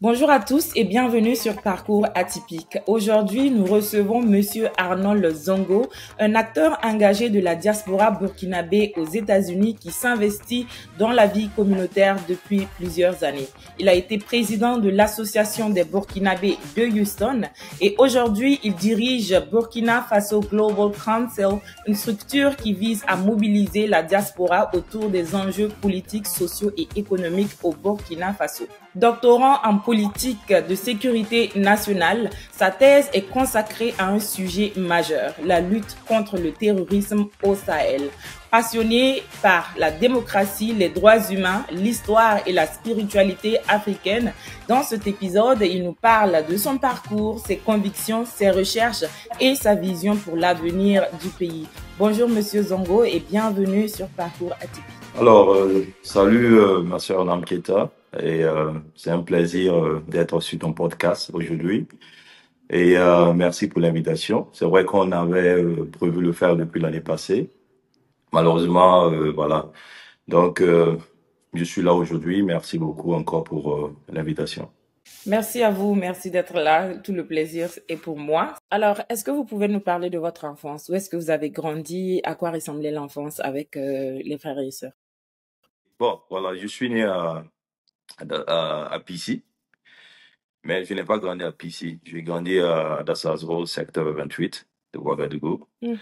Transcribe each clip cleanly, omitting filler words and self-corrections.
Bonjour à tous et bienvenue sur Parcours Atypique. Aujourd'hui, nous recevons Monsieur Arnold Zongo, un acteur engagé de la diaspora burkinabé aux États-Unis qui s'investit dans la vie communautaire depuis plusieurs années. Il a été président de l'Association des Burkinabés de Houston et aujourd'hui, il dirige Burkina Faso Global Council, une structure qui vise à mobiliser la diaspora autour des enjeux politiques, sociaux et économiques au Burkina Faso. Doctorant en politique de sécurité nationale, sa thèse est consacrée à un sujet majeur, la lutte contre le terrorisme au Sahel. Passionné par la démocratie, les droits humains, l'histoire et la spiritualité africaine, dans cet épisode, il nous parle de son parcours, ses convictions, ses recherches et sa vision pour l'avenir du pays. Bonjour Monsieur Zongo et bienvenue sur Parcours Atypique. Alors, salut ma sœur Namketa, et c'est un plaisir d'être sur ton podcast aujourd'hui. Et merci pour l'invitation. C'est vrai qu'on avait prévu le faire depuis l'année passée. Malheureusement, voilà. Donc, je suis là aujourd'hui. Merci beaucoup encore pour l'invitation. Merci à vous, merci d'être là. Tout le plaisir est pour moi. Alors, est-ce que vous pouvez nous parler de votre enfance? Où est-ce que vous avez grandi? À quoi ressemblait l'enfance avec les frères et sœurs? Bon, voilà, je suis né à Pissy, mais je n'ai pas grandi à Pissy. J'ai grandi à Dassazro, secteur 28 de Ouagadougou. Hmm.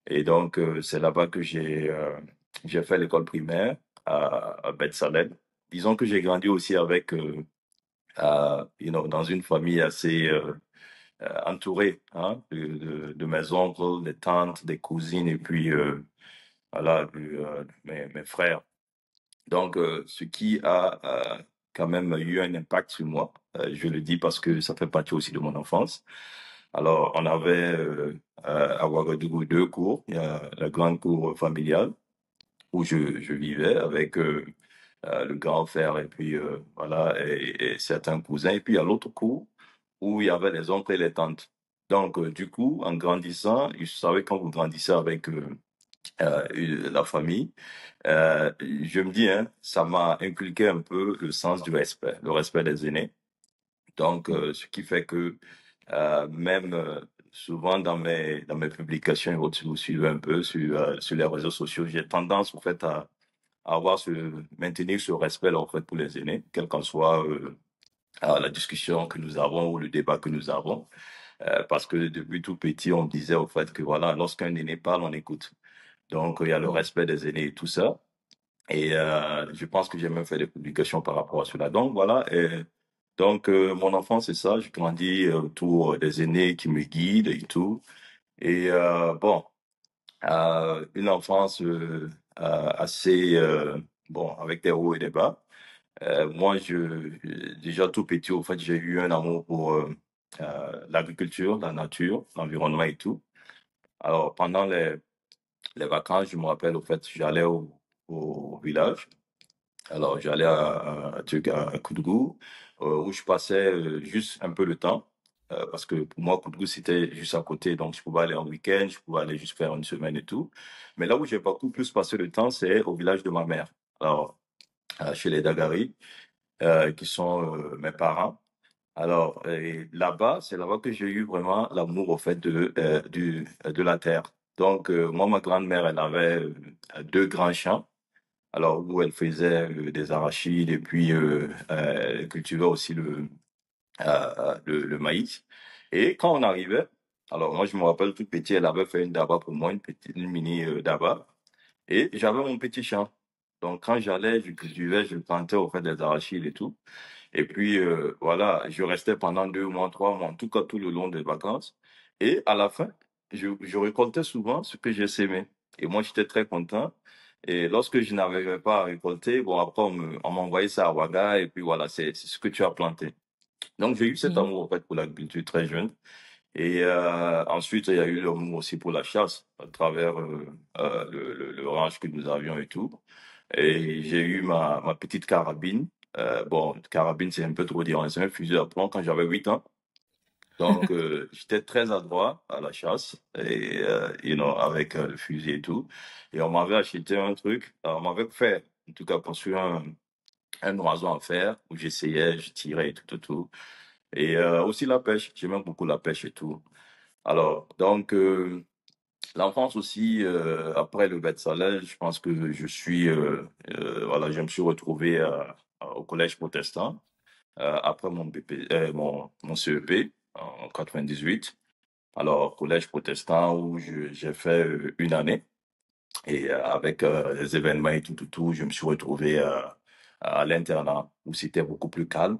Et donc, c'est là-bas que j'ai fait l'école primaire à Beth-Salem. Disons que j'ai grandi aussi avec, dans une famille assez entourée, hein, de mes oncles, des tantes, des cousines et puis voilà, mes frères. Donc, ce qui a quand même eu un impact sur moi, je le dis parce que ça fait partie aussi de mon enfance. Alors, on avait à Ouagadougou deux cours. Il y a la grande cour familiale où je vivais avec le grand frère et puis voilà, et certains cousins. Et puis, il y a l'autre cour où il y avait les oncles et les tantes. Donc, du coup, en grandissant, je savais quand vous grandissez avec la famille, je me dis, hein, ça m'a inculqué un peu le sens du respect, le respect des aînés. Donc, ce qui fait que même souvent dans mes publications, et autres, si vous suivez un peu sur les réseaux sociaux, j'ai tendance au fait à maintenir ce respect là, en fait, pour les aînés, quelle qu'en soit la discussion que nous avons ou le débat que nous avons. Parce que depuis tout petit, on disait au fait que voilà, lorsqu'un aîné parle, on écoute. Donc, il y a le respect des aînés et tout ça. Et je pense que j'ai même fait des publications par rapport à cela. Donc voilà. Et donc mon enfance, c'est ça. J'ai grandi autour des aînés qui me guident et tout. Et bon, une enfance assez bon avec des hauts et des bas. Moi, déjà tout petit, au fait, j'ai eu un amour pour l'agriculture, la nature, l'environnement et tout. Alors pendant les vacances, je me rappelle, au fait, j'allais au village. Alors, j'allais à Koudgou, où je passais juste un peu le temps, parce que pour moi, Koudgou, c'était juste à côté, donc je pouvais aller en week-end, je pouvais aller juste faire une semaine et tout. Mais là où j'ai beaucoup plus passé le temps, c'est au village de ma mère, alors chez les Dagari, qui sont mes parents. Alors, là-bas, c'est là-bas que j'ai eu vraiment l'amour, au fait, de la terre. Donc, moi, ma grand-mère, elle avait deux grands champs alors où elle faisait des arachides et puis elle cultivait aussi le maïs. Et quand on arrivait, alors moi je me rappelle tout petit, elle avait fait une daba pour moi, une mini daba, et j'avais mon petit champ. Donc quand j'allais, je cultivais, je plantais au fait des arachides et tout. Et puis voilà, je restais pendant 2 mois, 3 mois, en tout cas tout le long des vacances. Et à la fin, je récoltais souvent ce que j'ai sémé. Et moi, j'étais très content. Et lorsque je n'arrivais pas à récolter, bon, après, on m'envoyait ça à Ouaga, et puis voilà, c'est ce que tu as planté. Donc, j'ai eu cet Mhm. amour, en fait, pour l'agriculture très jeune. Et ensuite, il y a eu l'amour aussi pour la chasse, à travers le ranch que nous avions et tout. Et j'ai eu ma petite carabine. Bon, carabine, c'est un peu trop dire, c'est un fusil à plomb quand j'avais 8 ans. Donc, j'étais très adroit à la chasse et, avec le fusil et tout. Et on m'avait acheté un truc, on m'avait fait, en tout cas, construire un oiseau en fer où j'essayais, je tirais et tout. Et aussi la pêche, j'aimais beaucoup la pêche et tout. Alors, donc, l'enfance aussi, après le Salène, je pense que voilà, je me suis retrouvé au collège protestant après mon BP, mon CEP en 98. Alors, collège protestant où j'ai fait une année et avec les événements et tout, je me suis retrouvé à l'internat où c'était beaucoup plus calme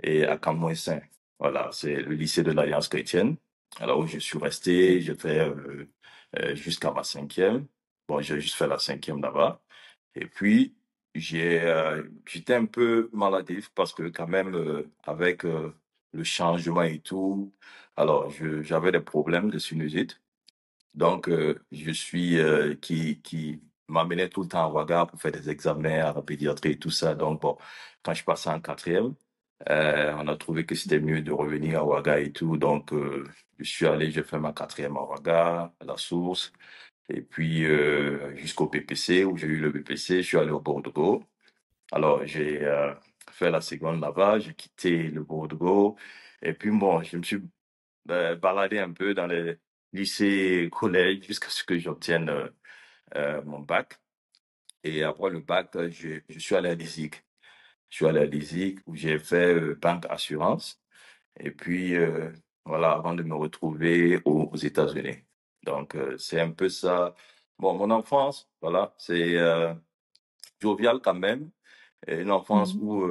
et à Camp-Saint. Voilà, c'est le lycée de l'Alliance chrétienne. Alors où je suis resté, j'ai fait jusqu'à ma cinquième. Bon, j'ai juste fait la cinquième là-bas. Et puis, j'étais un peu maladif parce que quand même, avec le changement et tout, alors j'avais des problèmes de sinusite. Donc, qui m'amenait tout le temps à Ouaga pour faire des examens à la pédiatrie et tout ça. Donc, bon, quand je passais en quatrième, on a trouvé que c'était mieux de revenir à Ouaga et tout. Donc, je suis allé, j'ai fait ma quatrième à Ouaga, à la source, et puis jusqu'au BPC, où j'ai eu le BPC, je suis allé au Bordeaux. Alors, j'ai fait la seconde là-bas, j'ai quitté le Bordeaux, et puis bon, je me suis baladé un peu dans les lycées, collèges, jusqu'à ce que j'obtienne mon bac. Et après le bac, je suis allé à l'ISIC. Je suis allé à l'ISIC où j'ai fait banque assurance. Et puis, voilà, avant de me retrouver aux États-Unis. Donc, c'est un peu ça. Bon, mon enfance, voilà, c'est jovial quand même. Et une enfance Mhm. où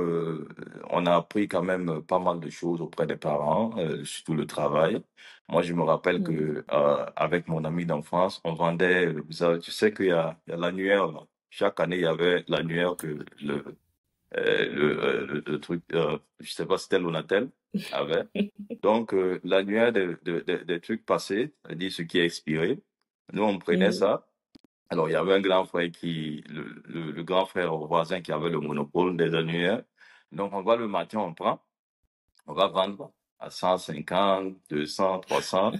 on a appris quand même pas mal de choses auprès des parents, surtout le travail. Moi, je me rappelle Mhm. que avec mon ami d'enfance, on vendait, tu sais qu'il y a l'annuaire, là. Chaque année, il y avait l'annuaire que le truc, je sais pas si c'était Lonatel avait. Donc, l'annuaire des trucs passés, c'est-à-dire ce qui est expiré, nous, on prenait Mhm. ça. Alors, il y avait un grand frère le grand frère voisin qui avait le monopole des annuaires. Donc, on va le matin, on va vendre à 150, 200, 300.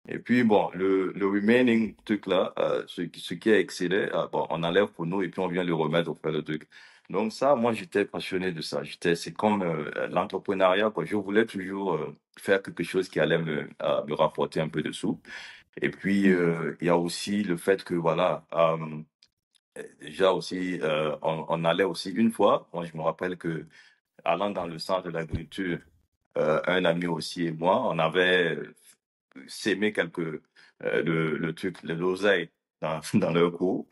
Et puis, bon, le remaining truc là, ce qui est excédé, bon, on enlève pour nous et puis on vient le remettre au fait le truc. Donc ça, moi, j'étais passionné de ça. C'est comme l'entrepreneuriat, quoi. Je voulais toujours faire quelque chose qui allait me rapporter un peu de sous. Et puis, Mhm. il y a aussi le fait que, voilà, déjà aussi, on allait aussi une fois, moi je me rappelle que allant dans le centre de l'agriculture, un ami aussi et moi, on avait sémé le truc, l'oseille dans leur cours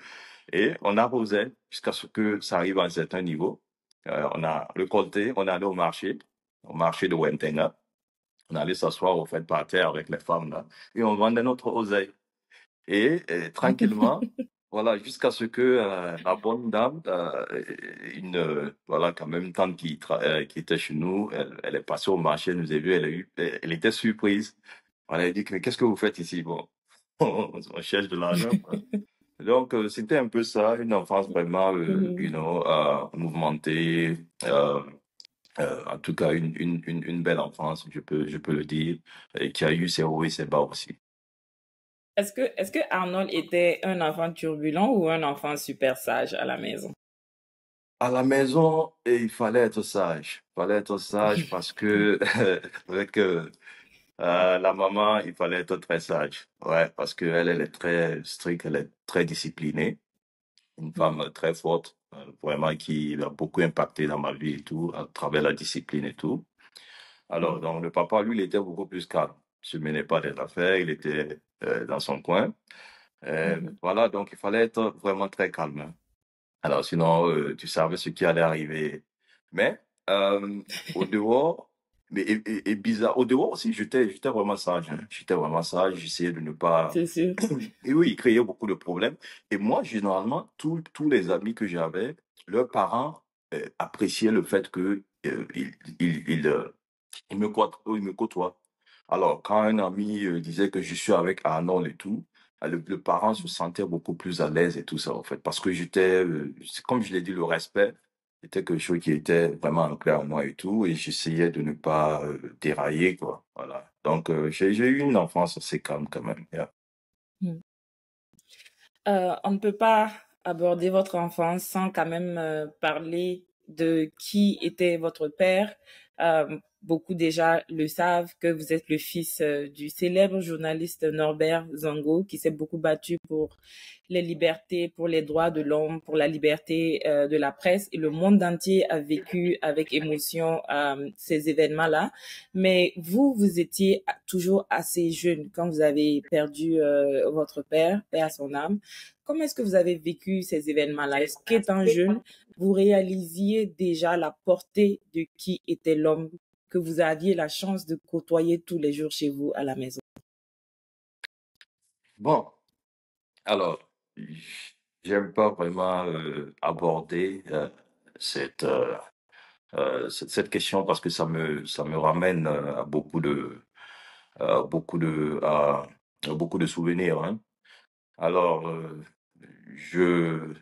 et on arrosait jusqu'à ce que ça arrive à un certain niveau. On a récolté, on allait au marché de Wentenga. On allait s'asseoir au fait par terre avec les femmes là et on vendait notre oseille. Et tranquillement, voilà, jusqu'à ce que la bonne dame, voilà, quand même, une tante qui était chez nous, elle est passée au marché, elle nous a vu, elle était surprise. On a dit, mais qu'est-ce que vous faites ici? Bon, on cherche de l'argent, quoi. Donc, c'était un peu ça, une enfance vraiment, Mhm. mouvementée, en tout cas, une belle enfance, je peux le dire, et qui a eu ses hauts et ses bas aussi. Est-ce que Arnold était un enfant turbulent ou un enfant super sage à la maison? À la maison, et il fallait être sage. Il fallait être sage parce que avec la maman, il fallait être très sage. Ouais, parce que elle est très stricte, elle est très disciplinée. Une femme Mhm. très forte, vraiment qui a beaucoup impacté dans ma vie et tout, à travers la discipline et tout. Alors, Mhm. donc, le papa, lui, il était beaucoup plus calme. Il se mêlait pas des affaires, il était dans son coin. Mhm. Voilà, donc il fallait être vraiment très calme, hein. Alors sinon, tu savais ce qui allait arriver. Mais au dehors, et bizarre, au dehors aussi, j'étais vraiment sage, hein. J'étais vraiment sage, j'essayais de ne pas... C'est sûr. Et oui, il créait beaucoup de problèmes. Et moi, généralement, tous les amis que j'avais, leurs parents appréciaient le fait que il me côtoie. Alors, quand un ami disait que je suis avec Arnold et tout, le parent se sentait beaucoup plus à l'aise et tout ça, en fait, parce que c'est comme je l'ai dit, le respect était quelque chose qui était vraiment ancré en moi et tout, et j'essayais de ne pas dérailler, quoi. Voilà. Donc, j'ai eu une enfance assez calme quand même. Yeah. Mhm. On ne peut pas aborder votre enfance sans quand même parler de qui était votre père. Beaucoup déjà le savent que vous êtes le fils du célèbre journaliste Norbert Zongo qui s'est beaucoup battu pour les libertés, pour les droits de l'homme, pour la liberté de la presse. Et le monde entier a vécu avec émotion ces événements-là. Mais vous, vous étiez toujours assez jeune quand vous avez perdu votre père, paix à son âme. Comment est-ce que vous avez vécu ces événements-là? Est-ce qu'étant jeune, vous réalisiez déjà la portée de qui était l'homme que vous aviez la chance de côtoyer tous les jours chez vous à la maison? Bon, alors, j'aime pas vraiment aborder cette, cette question parce que ça me ramène à beaucoup de souvenirs, hein. Alors,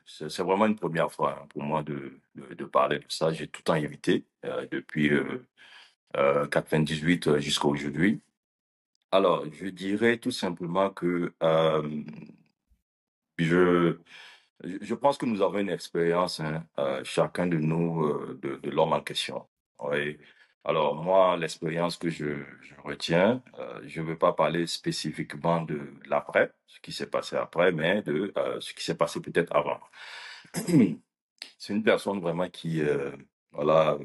c'est vraiment une première fois hein, pour moi de parler de ça. J'ai tout le temps évité depuis 98 jusqu'à aujourd'hui. Alors, je dirais tout simplement que je, je pense que nous avons une expérience, hein, chacun de nous, de l'homme en question. Oui. Alors, moi, l'expérience que je retiens, je ne veux pas parler spécifiquement de l'après, ce qui s'est passé après, mais de ce qui s'est passé peut-être avant. C'est une personne vraiment qui, voilà,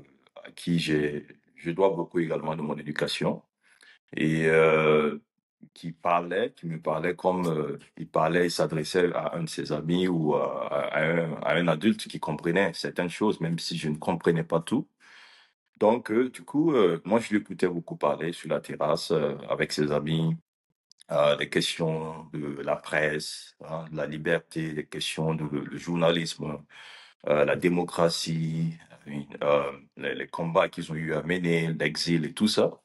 à qui je dois beaucoup également de mon éducation et qui me parlait comme il parlait, il s'adressait à un de ses amis ou à un adulte qui comprenait certaines choses, même si je ne comprenais pas tout. Donc, du coup, moi, je l'écoutais beaucoup parler sur la terrasse avec ses amis, des questions de la presse, hein, de la liberté, des questions de le journalisme, la démocratie, les combats qu'ils ont eu à mener, l'exil et tout ça.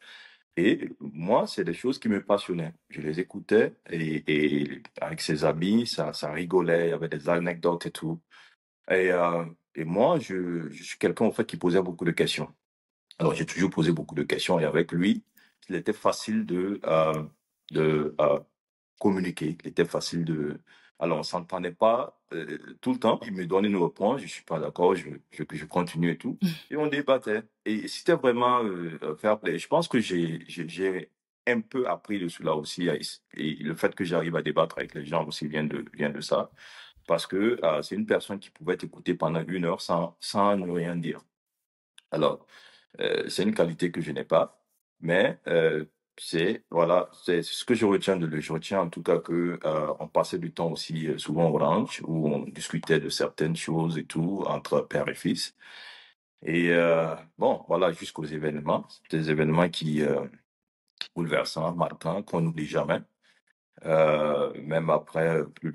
Et moi, c'est des choses qui me passionnaient. Je les écoutais et avec ses amis, ça rigolait, il y avait des anecdotes et tout. Et, et moi, je suis quelqu'un en fait qui posait beaucoup de questions. Alors, j'ai toujours posé beaucoup de questions et avec lui, il était facile de communiquer. Il était facile de... Alors, on s'entendait pas tout le temps. Il me donnait une réponse, je suis pas d'accord, je continue et tout. Et on débattait. Et c'était vraiment fair play. Je pense que j'ai un peu appris de cela aussi. Et le fait que j'arrive à débattre avec les gens aussi vient de ça. Parce que c'est une personne qui pouvait t'écouter pendant 1 heure sans ne rien dire. Alors, c'est une qualité que je n'ai pas, mais voilà, c'est ce que je retiens de lui. Je retiens en tout cas que on passait du temps aussi souvent au ranch où on discutait de certaines choses et tout entre père et fils. Et bon, voilà, jusqu'aux événements, des événements qui bouleversants, marquants, qu'on n'oublie jamais. Même après plus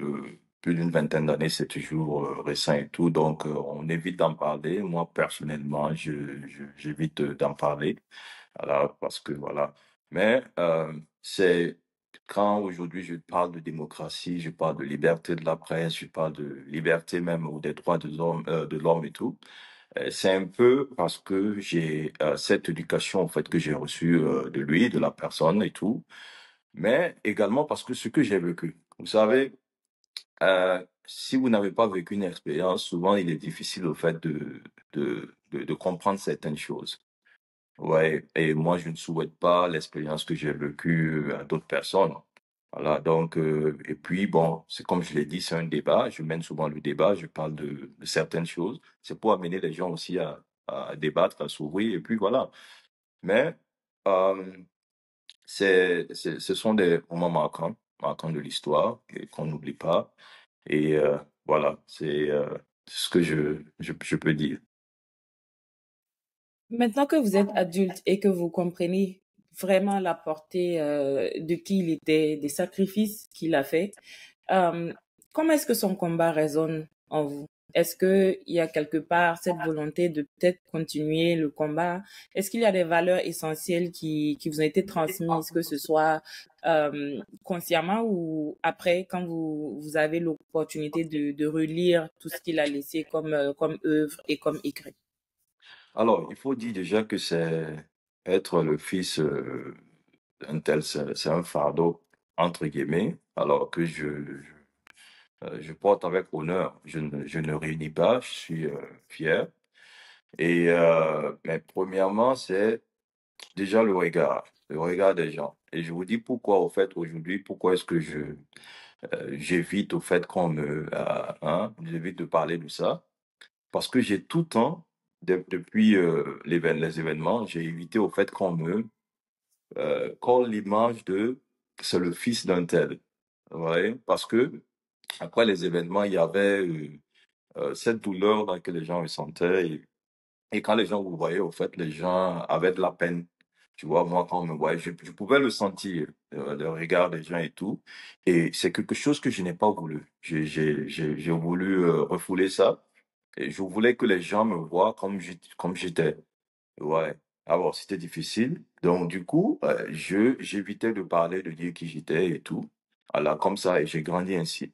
d'une vingtaine d'années, c'est toujours récent et tout, donc on évite d'en parler. Moi, personnellement, j'évite d'en parler. Voilà, parce que voilà. Mais c'est quand aujourd'hui je parle de démocratie, je parle de liberté de la presse, je parle de liberté même ou des droits de l'homme et tout. C'est un peu parce que j'ai cette éducation en fait que j'ai reçue de lui, de la personne et tout, mais également parce que ce que j'ai vécu. Vous savez, si vous n'avez pas vécu une expérience, souvent il est difficile au fait de comprendre certaines choses. Ouais, et moi, je ne souhaite pas l'expérience que j'ai vécue à d'autres personnes. Voilà, donc, et puis, bon, c'est comme je l'ai dit, c'est un débat. Je mène souvent le débat, je parle de certaines choses. C'est pour amener les gens aussi à débattre, à s'ouvrir, et puis voilà. Mais, euh, ce sont des moments marquants, marquants de l'histoire, et qu'on n'oublie pas. Et voilà, c'est ce que je peux dire. Maintenant que vous êtes adulte et que vous comprenez vraiment la portée de qui il était, des sacrifices qu'il a fait, euh, comment est-ce que son combat résonne en vous? Est-ce qu'il y a quelque part cette volonté de peut-être continuer le combat? Est-ce qu'il y a des valeurs essentielles qui vous ont été transmises, que ce soit consciemment ou après, quand vous avez l'opportunité de relire tout ce qu'il a laissé comme œuvre et comme écrit? Alors, il faut dire déjà que c'est être le fils d'un tel, c'est un fardeau, entre guillemets, alors que je porte avec honneur. Je ne réunis pas, je suis fier. Mais premièrement, c'est déjà le regard des gens. Et je vous dis pourquoi, au fait, aujourd'hui, pourquoi est-ce que j'évite, au fait, j'évite de parler de ça. Parce que j'ai tout le temps, depuis les événements, j'ai évité, au fait, qu'on me colle l'image de c'est le fils d'un tel. Ouais, parce que après les événements, il y avait cette douleur là, que les gens ressentaient. Et quand les gens vous voyaient, au fait, les gens avaient de la peine. Tu vois, moi, quand on me voyait, je pouvais le sentir, le regard des gens et tout. Et c'est quelque chose que je n'ai pas voulu. J'ai voulu refouler ça. Et je voulais que les gens me voient comme j'étais. Ouais. Alors, c'était difficile. Donc, du coup, j'évitais de parler, de dire qui j'étais et tout. Alors, comme ça, et j'ai grandi ainsi.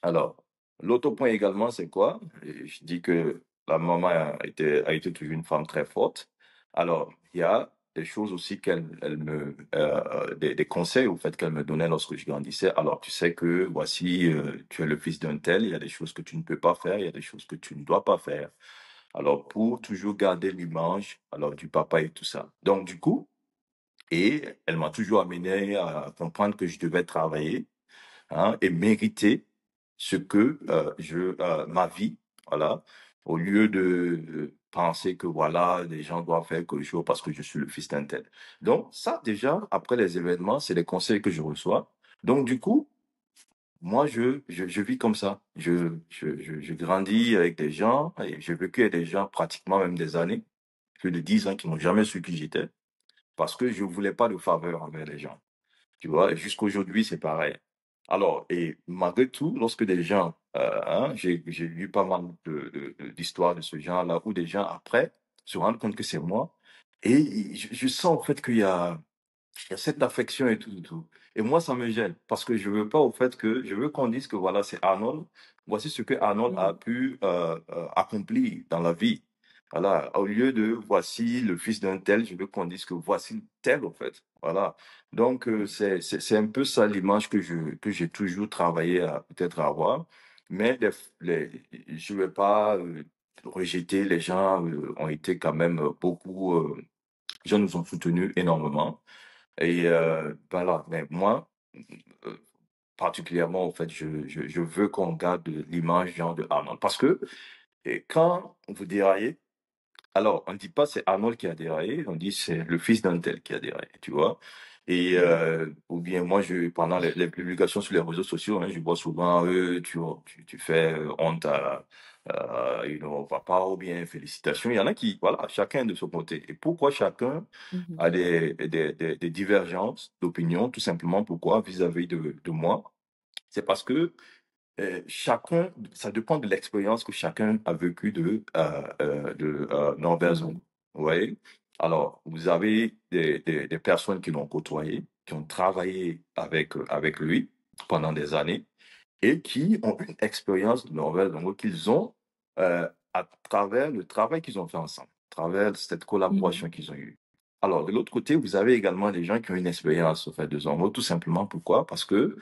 Alors, l'autre point également, c'est quoi? Et je dis que la maman a été toujours une femme très forte. Alors, il y a des choses aussi des conseils au fait qu'elle me donnait lorsque je grandissais. Alors, tu sais que voici, tu es le fils d'un tel, il y a des choses que tu ne peux pas faire, il y a des choses que tu ne dois pas faire. Alors, pour toujours garder l'image, alors, du papa et tout ça. Donc, du coup, et elle m'a toujours amené à comprendre que je devais travailler et mériter ce que ma vie, voilà, au lieu de penser que voilà, les gens doivent faire quelque chose parce que je suis le fils d'un tel. Donc ça, déjà, après les événements, c'est les conseils que je reçois. Donc du coup, moi, je vis comme ça. Je grandis avec des gens et j'ai vécu avec des gens pratiquement même des années, plus de 10 ans qui n'ont jamais su qui j'étais parce que je voulais pas de faveur envers les gens. Tu vois, et jusqu'aujourd'hui, c'est pareil. Alors, et malgré tout, lorsque des gens, j'ai lu pas mal d'histoires de ce genre-là, où des gens, après, se rendent compte que c'est moi, et je sens en fait il y a cette affection et tout, tout, tout. Et moi, ça me gêne parce que je veux pas au fait que je veux qu'on dise que voilà, c'est Arnold. Voici ce que Arnold a Mhm. pu accomplir dans la vie. Voilà, au lieu de voici le fils d'un tel, je veux qu'on dise que voici tel en fait. Voilà. Donc c'est un peu ça l'image que j'ai toujours travaillé à peut-être avoir. Mais je vais pas rejeter. Les gens ont été quand même beaucoup. Les gens nous ont soutenus énormément. Et voilà, mais moi, euh, particulièrement, en fait, je veux qu'on garde l'image genre de Arnold. Parce que quand vous déraillez, alors on ne dit pas c'est Arnold qui a déraillé, on dit c'est le fils d'un tel qui a déraillé, tu vois. Et Mhm. ou bien moi, pendant les publications sur les réseaux sociaux, je vois souvent, tu fais honte papa, ou bien félicitations. Il y en a qui, voilà, chacun de son côté. Et pourquoi chacun Mhm. à des divergences d'opinion, tout simplement pourquoi vis-à-vis de moi. C'est parce que chacun, ça dépend de l'expérience que chacun a vécue de Norbert Mhm. Zongo. Vous voyez? Alors, vous avez des personnes qui l'ont côtoyé, qui ont travaillé avec lui pendant des années et qui ont une expérience de Norbert Zongo qu'ils ont à travers le travail qu'ils ont fait ensemble, à travers cette Mhm. collaboration qu'ils ont eue. Alors, de l'autre côté, vous avez également des gens qui ont une expérience au fait de Zongo, tout simplement pourquoi? Parce que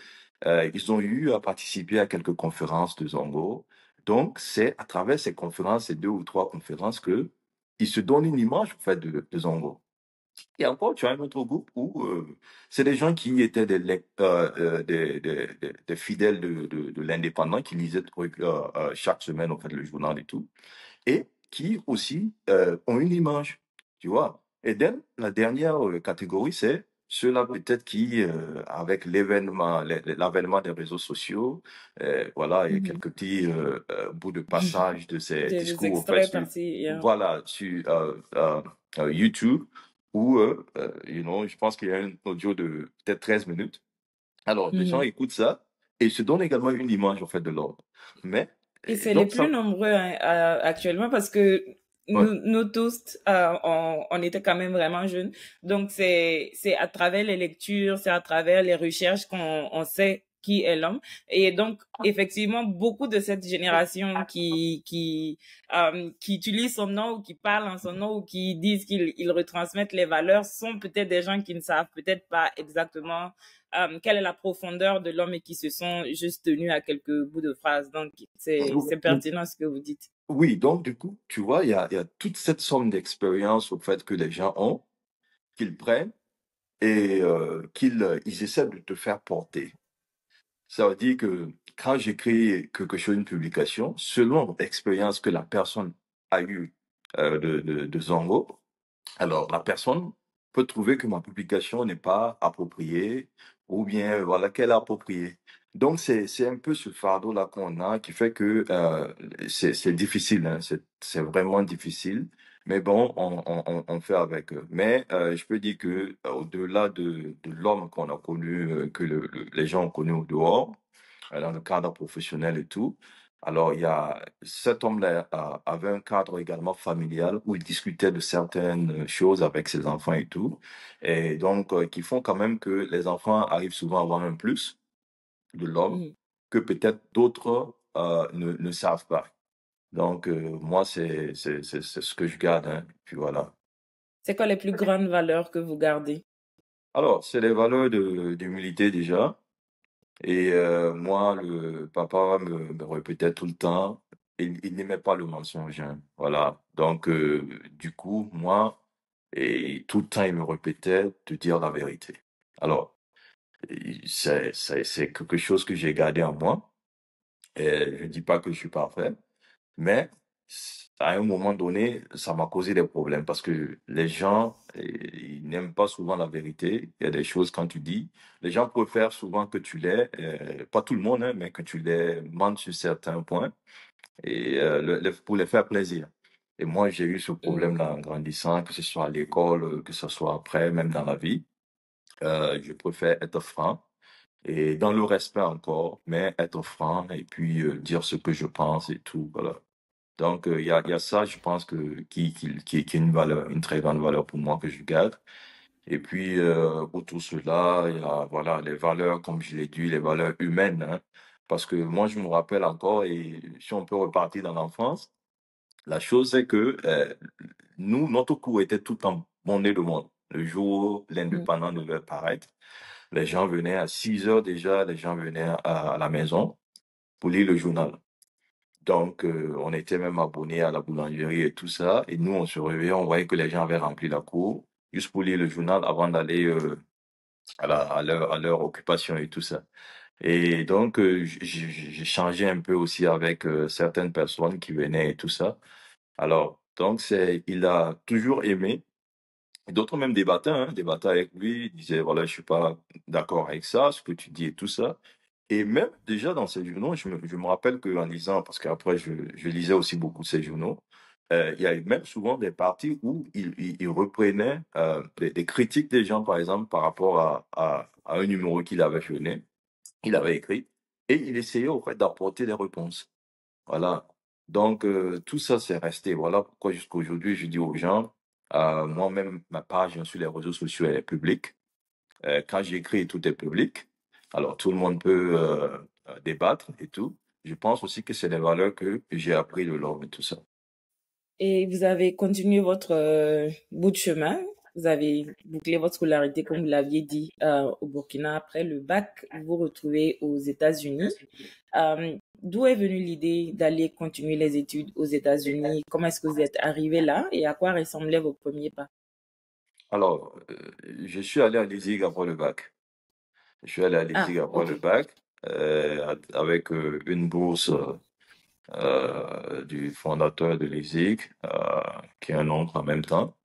ils ont eu à participer à quelques conférences de Zongo. Donc, c'est à travers ces conférences, ces deux ou trois conférences, que ils se donnent une image au fait de Zongo. Et encore, tu as un autre groupe où c'est des gens qui étaient des fidèles de l'indépendant, qui lisaient chaque semaine, en fait, le journal et tout, et qui aussi ont une image, tu vois. Et then, la dernière catégorie, c'est ceux-là peut-être qui, avec l'avènement des réseaux sociaux, voilà, il y a Mhm. quelques petits bouts de passage de ces Des discours, en fait, extraits par-ci. voilà, sur YouTube, où, je pense qu'il y a un audio de peut-être 13 minutes. Alors, les gens Mhm. écoutent ça et se donnent également une image, en fait, de l'ordre. Mais, Et c'est les donc, plus ça, nombreux hein, actuellement parce que ouais. nous tous, on était quand même vraiment jeunes. Donc, c'est à travers les lectures, c'est à travers les recherches qu'on on sait qui est l'homme. Et donc, effectivement, beaucoup de cette génération qui utilise son nom ou qui parlent en son nom ou qui disent qu'ils retransmettent les valeurs sont peut-être des gens qui ne savent peut-être pas exactement quelle est la profondeur de l'homme et qui se sont juste tenus à quelques bouts de phrases. Donc, c'est pertinent ce que vous dites. Oui, donc du coup, tu vois, il y a toute cette somme d'expérience au fait que les gens ont, qu'ils prennent et ils essaient de te faire porter. Ça veut dire que quand j'écris quelque chose, une publication, selon l'expérience que la personne a eue de Zongo, alors, la personne peut trouver que ma publication n'est pas appropriée ou bien voilà qu'elle est appropriée. Donc, c'est un peu ce fardeau-là qu'on a qui fait que c'est difficile, hein, c'est vraiment difficile. Mais bon, on fait avec eux. Mais je peux dire que au-delà de l'homme qu'on a connu, que les gens ont connu au dehors, dans le cadre professionnel et tout. Alors, il y a cet homme-là avait un cadre également familial où il discutait de certaines choses avec ses enfants et tout, et donc qui font quand même que les enfants arrivent souvent à avoir un plus de l'homme Mhm. que peut-être d'autres ne savent pas. Donc, moi, c'est ce que je garde, hein. Puis voilà. C'est quoi les plus grandes valeurs que vous gardez? Alors, c'est les valeurs d'humilité déjà. Et moi, le papa me répétait tout le temps, il n'aimait pas le mensonge, hein. Voilà. Donc, du coup, moi, et tout le temps, il me répétait de dire la vérité. Alors, c'est quelque chose que j'ai gardé en moi. Et je dis pas que je suis parfait, mais à un moment donné, ça m'a causé des problèmes parce que les gens, ils n'aiment pas souvent la vérité. Il y a des choses quand tu dis, les gens préfèrent souvent que tu les, pas tout le monde, hein, mais que tu les mentes sur certains points et pour les faire plaisir. Et moi, j'ai eu ce Mhm. problème-là en grandissant, que ce soit à l'école, que ce soit après, même dans la vie. Je préfère être franc et dans le respect encore, mais être franc et puis dire ce que je pense et tout, voilà. Donc, il y a ça, je pense qui est une valeur, une très grande valeur pour moi que je garde. Et puis, autour de cela, il y a, voilà, les valeurs, comme je l'ai dit, les valeurs humaines, hein. Parce que moi, je me rappelle encore, et si on peut repartir dans l'enfance, la chose, c'est que nous, notre cours était tout en bonnet de monde. Le jour où Mhm. l'indépendant devait paraître, les gens venaient à 6 heures déjà, les gens venaient à la maison pour lire le journal. Donc, on était même abonnés à la boulangerie et tout ça. Et nous, on se réveillait, on voyait que les gens avaient rempli la cour, juste pour lire le journal avant d'aller à leur occupation et tout ça. Et donc, j'ai changé un peu aussi avec certaines personnes qui venaient et tout ça. Alors, donc, il a toujours aimé. Et d'autres même débattaient avec lui, ils disaient, voilà, je suis pas d'accord avec ça, ce que tu dis et tout ça. Et même déjà dans ces journaux, je me rappelle qu'en lisant, parce qu'après je lisais aussi beaucoup ces journaux, il y a eu même souvent des parties où il reprenait des critiques des gens, par exemple, par rapport à un numéro qu'il avait donné, il avait écrit, et il essayait au fait d'apporter des réponses. Voilà. Donc, tout ça, c'est resté. Voilà pourquoi jusqu'à aujourd'hui, je dis aux gens, moi-même, ma page sur les réseaux sociaux, elle est publique. Quand j'écris, tout est public. Alors, tout le monde peut débattre et tout. Je pense aussi que c'est des valeurs que j'ai appris de l'homme et tout ça. Et vous avez continué votre bout de chemin. Vous avez bouclé votre scolarité, comme vous l'aviez dit, au Burkina. Après le bac, vous vous retrouvez aux États-Unis. D'où est venue l'idée d'aller continuer les études aux États-Unis? Comment est-ce que vous êtes arrivé là et à quoi ressemblaient vos premiers pas? Alors, je suis allé à l'ISIG après le bac. Je suis allé à l'ISIG Ah, après le ok. bac avec une bourse du fondateur de l'ISIG, qui est un oncle en même temps.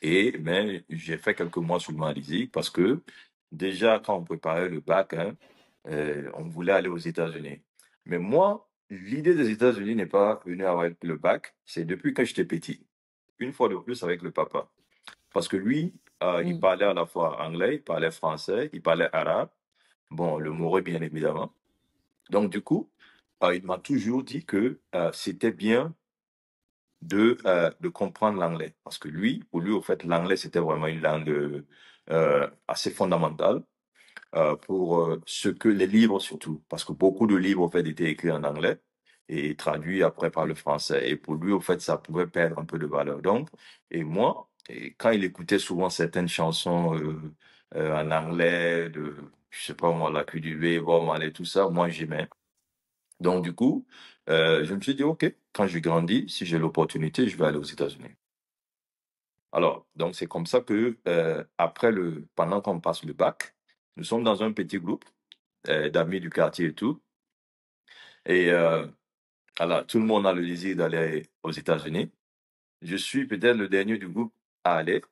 Mais j'ai fait quelques mois seulement à l'ISIG parce que déjà, quand on préparait le bac, hein, on voulait aller aux États-Unis. Mais moi, l'idée des États-Unis n'est pas venue avec le bac, c'est depuis que j'étais petit. Une fois de plus avec le papa. Parce que lui, il Mm. parlait à la fois anglais, il parlait français, il parlait arabe. Bon, le moré, bien évidemment. Donc, du coup, il m'a toujours dit que c'était bien de comprendre l'anglais. Parce que lui, pour lui, au fait, l'anglais, c'était vraiment une langue assez fondamentale pour ce que les livres surtout. Parce que beaucoup de livres, en fait, étaient écrits en anglais et traduits après par le français. Et pour lui, au fait, ça pouvait perdre un peu de valeur. Donc, et moi, et quand il écoutait souvent certaines chansons en anglais, je sais pas moi, la QDB, Bob Marley, tout ça, moi, j'aimais. Donc, du coup, je me suis dit, OK, quand je grandis, si j'ai l'opportunité, je vais aller aux États-Unis. Alors, donc c'est comme ça que pendant qu'on passe le bac, nous sommes dans un petit groupe d'amis du quartier et tout. Et voilà, tout le monde a le désir d'aller aux États-Unis. Je suis peut-être le dernier du groupe à aller.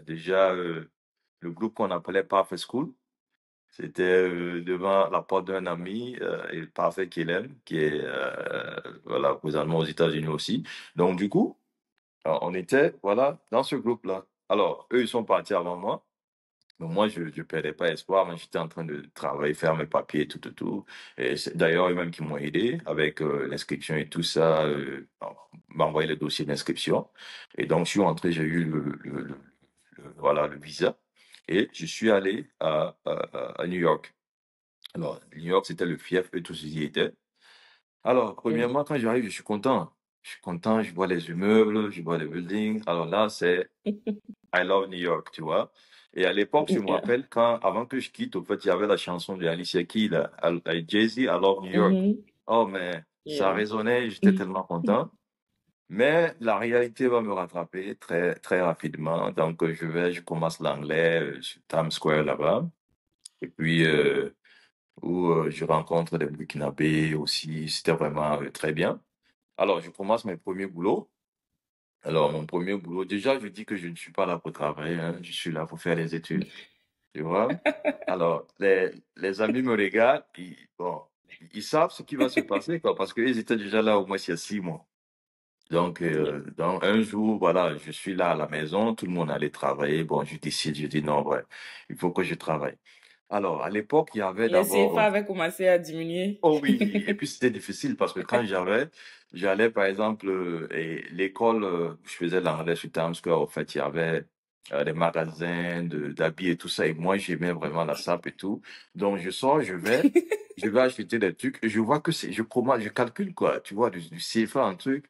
Déjà, le groupe qu'on appelait Parfait School, c'était devant la porte d'un ami, et Parfait Kilem, qui est voilà, présentement aux États-Unis aussi. Donc, du coup, on était voilà, dans ce groupe-là. Alors, eux, ils sont partis avant moi. Donc moi, je ne perdais pas espoir, mais j'étais en train de travailler, faire mes papiers, tout, tout, tout. Et c'est d'ailleurs eux-mêmes qui m'ont aidé avec l'inscription et tout ça, m'envoyer le dossier d'inscription. Et donc, je suis rentré, j'ai eu voilà, le visa. Et je suis allé à New York. Alors, New York, c'était le fief, eux tous y étaient. Alors, Mhm. premièrement, quand j'arrive, je suis content. Je suis content, je vois les immeubles, je vois les buildings. Alors là, c'est I Love New York, tu vois. Et à l'époque, je me Yeah. rappelle avant que je quitte, au fait, il y avait la chanson de Alicia Keys, là, Jay-Z, I Love New York. Mhm. Oh, mais ça Yeah. résonnait, j'étais tellement content. Mais la réalité va me rattraper très, très rapidement. Donc, je commence l'anglais sur Times Square là-bas. Et puis, où je rencontre des Burkinabés aussi. C'était vraiment très bien. Alors, je commence mes premiers boulots. Alors, mon premier boulot, déjà, je dis que je ne suis pas là pour travailler, hein. Je suis là pour faire les études. Tu vois? Alors, les amis me regardent, bon, ils savent ce qui va se passer, quoi, parce qu'ils étaient déjà là au moins il y a 6 mois. Yeah. Donc, un jour, voilà, je suis là à la maison, tout le monde allait travailler. Bon, je dis non, ouais, il faut que je travaille. Alors, à l'époque, il y avait Les CFA d'abord. avaient commencé à diminuer. Oh oui, et puis c'était difficile parce que j'allais par exemple, et l'école où je faisais l'anglais sur Times Square, en fait, il y avait des magasins d'habits et tout ça, et moi j'aimais vraiment la sape et tout. Donc je sors, je vais acheter des trucs, et je vois que je calcule quoi, tu vois, du CFA, un truc.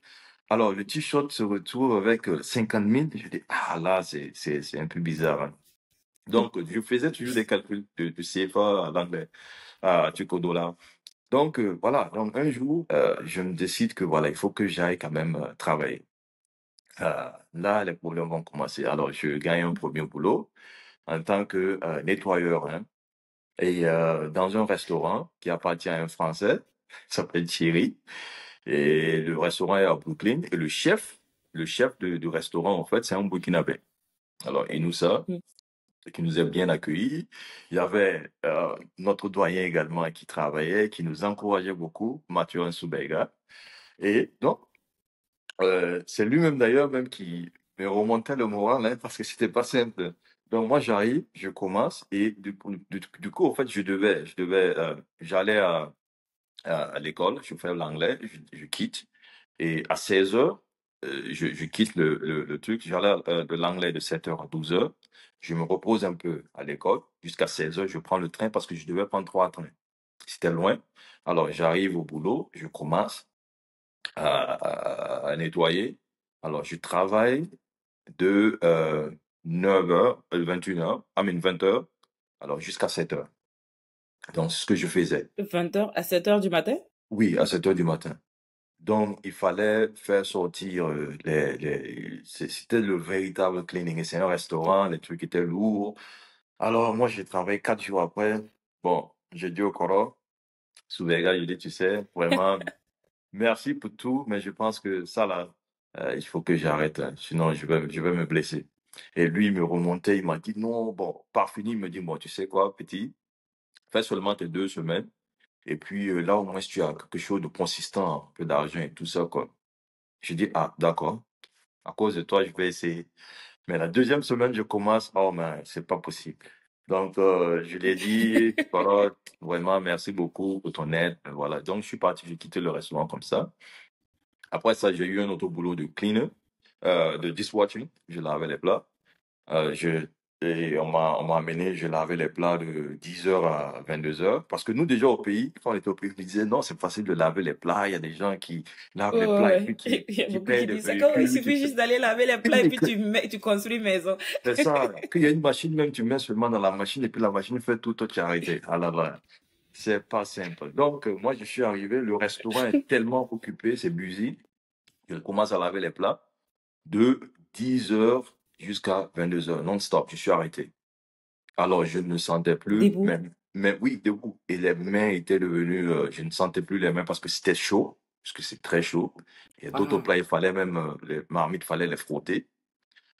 Alors le t-shirt se retrouve avec 50 000, je dis, ah là, c'est un peu bizarre, hein. Donc je faisais toujours des calculs de CFA à l'anglais, à truc au dollar. Donc voilà, donc un jour, je me décide que voilà, il faut que j'aille quand même travailler. Là, les problèmes vont commencer. Alors, je gagne un premier boulot en tant que nettoyeur, hein, et dans un restaurant qui appartient à un Français, qui s'appelle Thierry. Et le restaurant est à Brooklyn. Et le chef du restaurant, en fait, c'est un Burkinabé. Alors, et nous, ça, qui nous a bien accueillis. Il y avait notre doyen également qui travaillait, qui nous encourageait beaucoup, Mathieu Soubega. Et donc, c'est lui-même d'ailleurs même qui me remontait le moral, hein, parce que c'était pas simple. Donc moi j'arrive, je commence et du coup en fait j'allais à l'école, je fais l'anglais, je quitte et à 16 heures, je quitte le truc, j'allais de l'anglais de 7 heures à 12 heures, je me repose un peu à l'école jusqu'à 16 heures, je prends le train parce que je devais prendre 3 trains. C'était loin. Alors j'arrive au boulot, je commence à nettoyer. Alors, je travaille de 9 heures, 21 heures, 20 heures, alors jusqu'à 7 heures. Donc, c'est ce que je faisais. 20h à 7h du matin? Oui, à 7 heures du matin. Donc, il fallait faire sortir c'était le véritable cleaning. Et c'est un restaurant, les trucs étaient lourds. Alors, moi, j'ai travaillé 4 jours après. Bon, j'ai dit au Coro, Souvega, je dit, tu sais, vraiment, merci pour tout, mais je pense que ça, là, il faut que j'arrête, hein. Sinon je vais me blesser. Et lui, il me remontait, il m'a dit, non, bon, par fini, il me dit, bon, tu sais quoi, petit, fais seulement tes 2 semaines, et puis là, au moins, si tu as quelque chose de consistant, un peu d'argent et tout ça, quoi. Je dis, ah, d'accord, à cause de toi, je vais essayer. Mais la deuxième semaine, je commence, oh, mais c'est pas possible. Donc, je lui ai dit, voilà, vraiment, merci beaucoup pour ton aide. Voilà. Donc, je suis parti, j'ai quitté le restaurant comme ça. Après ça, j'ai eu un autre boulot de cleaner, de dishwashing. Je lavais les plats. Euh, je, et on m'a amené, je lavais les plats de 10 heures à 22 heures. Parce que nous, déjà au pays, quand on était au pays, on disait non, c'est facile de laver les plats. Il y a des gens qui lavent Ouais, les ouais, plats et ouais. puis Il y a qui beaucoup payent qui des disent ça. Quand il véhicules. suffit juste d'aller laver les plats et puis tu construis maison. C'est ça. Qu'il y a une machine, même tu mets seulement dans la machine et puis la machine fait tout, toi tu es arrêté. Ah là là. c'est pas simple. Donc, moi, je suis arrivé, le restaurant est tellement occupé, c'est busy. Je commence à laver les plats de 10 heures jusqu'à 22 heures non-stop. Je suis arrêté. Alors, je ne sentais plus, Debout. mais oui, debout. Et les mains étaient devenues, je ne sentais plus les mains parce que c'était chaud, parce que c'est très chaud. Et d'autres Ah. plats, il fallait même, les marmites, il fallait les frotter.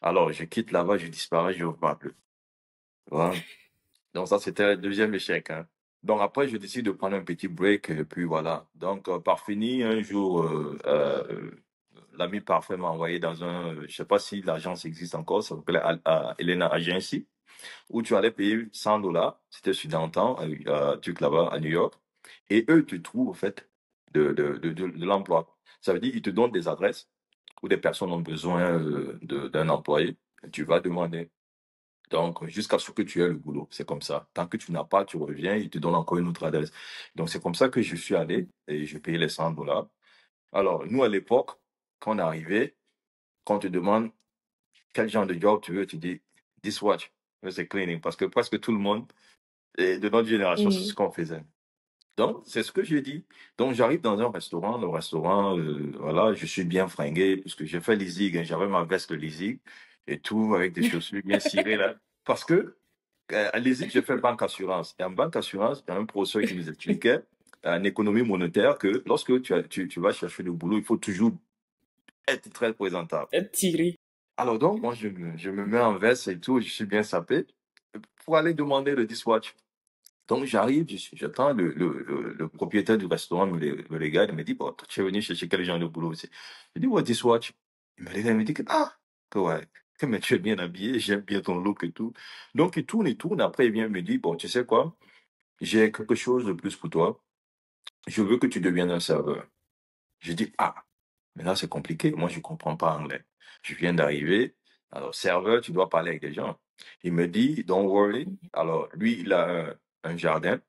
Alors, je quitte là-bas, je disparais, je ne reviens plus. Voilà. Donc, ça, c'était le deuxième échec, hein. Donc, après, je décide de prendre un petit break, et puis voilà. Donc, par fini, un jour, l'ami parfait m'a envoyé dans un, je sais pas si l'agence existe encore, ça s'appelait Elena Agency, où tu allais payer $100, c'était studentant, truc là-bas à New York, et eux te trouvent, au fait, de l'emploi. Ça veut dire qu'ils te donnent des adresses où des personnes ont besoin d'un employé, et tu vas demander. Donc, jusqu'à ce que tu aies le boulot, c'est comme ça. Tant que tu n'as pas, tu reviens, ils te donnent encore une autre adresse. Donc, c'est comme ça que je suis allé et j'ai payé les $100. Alors, nous, à l'époque, quand on est arrivé, quand on te demande quel genre de job tu veux, tu dis dishwatch, c'est cleaning, parce que presque tout le monde de notre génération, c'est ce Mhm. qu'on faisait. Donc, c'est ce que j'ai dit. Donc, j'arrive dans un restaurant, le restaurant, voilà, je suis bien fringué, puisque j'ai fait l'ISIG, hein, j'avais ma veste de l'ISIG et tout, avec des chaussures bien cirées, là. Parce que, à l'ISIG, j'ai fait banque assurance. Et en banque assurance, il y a un professeur qui nous expliquait, en économie monétaire, que lorsque tu vas chercher du boulot, il faut toujours être très présentable. Tiré. Alors donc, moi, je me mets en veste et tout, je suis bien sapé pour aller demander le dispatch. Donc, j'arrive, j'attends le propriétaire du restaurant, me regarde, il me dit, bon, toi, tu es venu chercher quel genre de boulot aussi? Je dis, what, dispatch? Il me regarde, il me dit que, ah, que ouais, que mais tu es bien habillé, j'aime bien ton look et tout. Donc, il tourne, après, il vient me dire, bon, tu sais quoi? J'ai quelque chose de plus pour toi. Je veux que tu deviennes un serveur. Je dis, ah, mais là, c'est compliqué. Moi, je ne comprends pas anglais. Je viens d'arriver. Alors, serveur, tu dois parler avec des gens. Il me dit, don't worry. Alors, lui, il a un jardin,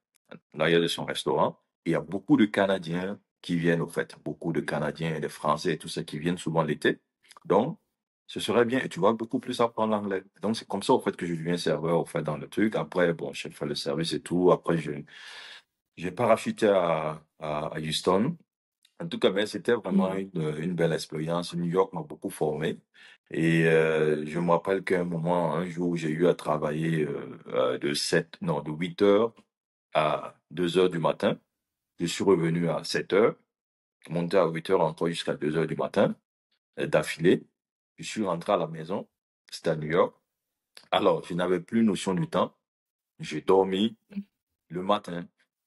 l'arrière de son restaurant. Il y a beaucoup de Canadiens qui viennent, au fait. Beaucoup de Canadiens et de Français et tout ça qui viennent souvent l'été. Donc, ce serait bien. Et tu vas beaucoup plus apprendre l'anglais. Donc, c'est comme ça, au fait, que je deviens serveur, au fait, dans le truc. Après, bon, j'ai fait le service et tout. Après, j'ai parachuté à Houston. En tout cas, ben, c'était vraiment Mhm. une belle expérience. New York m'a beaucoup formé. Et je me rappelle qu'à un moment, un jour, j'ai eu à travailler de 8 heures à 2 heures du matin. Je suis revenu à 7 heures, monté à 8 heures encore jusqu'à 2 heures du matin, d'affilée. Je suis rentré à la maison. C'était à New York. Alors, je n'avais plus notion du temps. J'ai dormi. Le matin,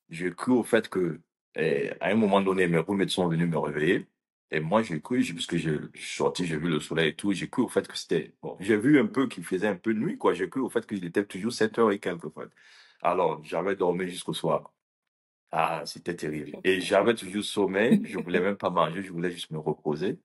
j'ai cru au fait que, à un moment donné, mes roommates sont venus me réveiller. Et moi, j'ai cru, puisque je suis sorti, j'ai vu le soleil et tout, j'ai cru au fait que c'était, bon, j'ai vu un peu qu'il faisait un peu de nuit, quoi. J'ai cru au fait qu'il était toujours 7 heures et quelques, fois. Alors, j'avais dormi jusqu'au soir. Ah, c'était terrible. Et j'avais toujours sommeil, je voulais même pas manger, je voulais juste me reposer.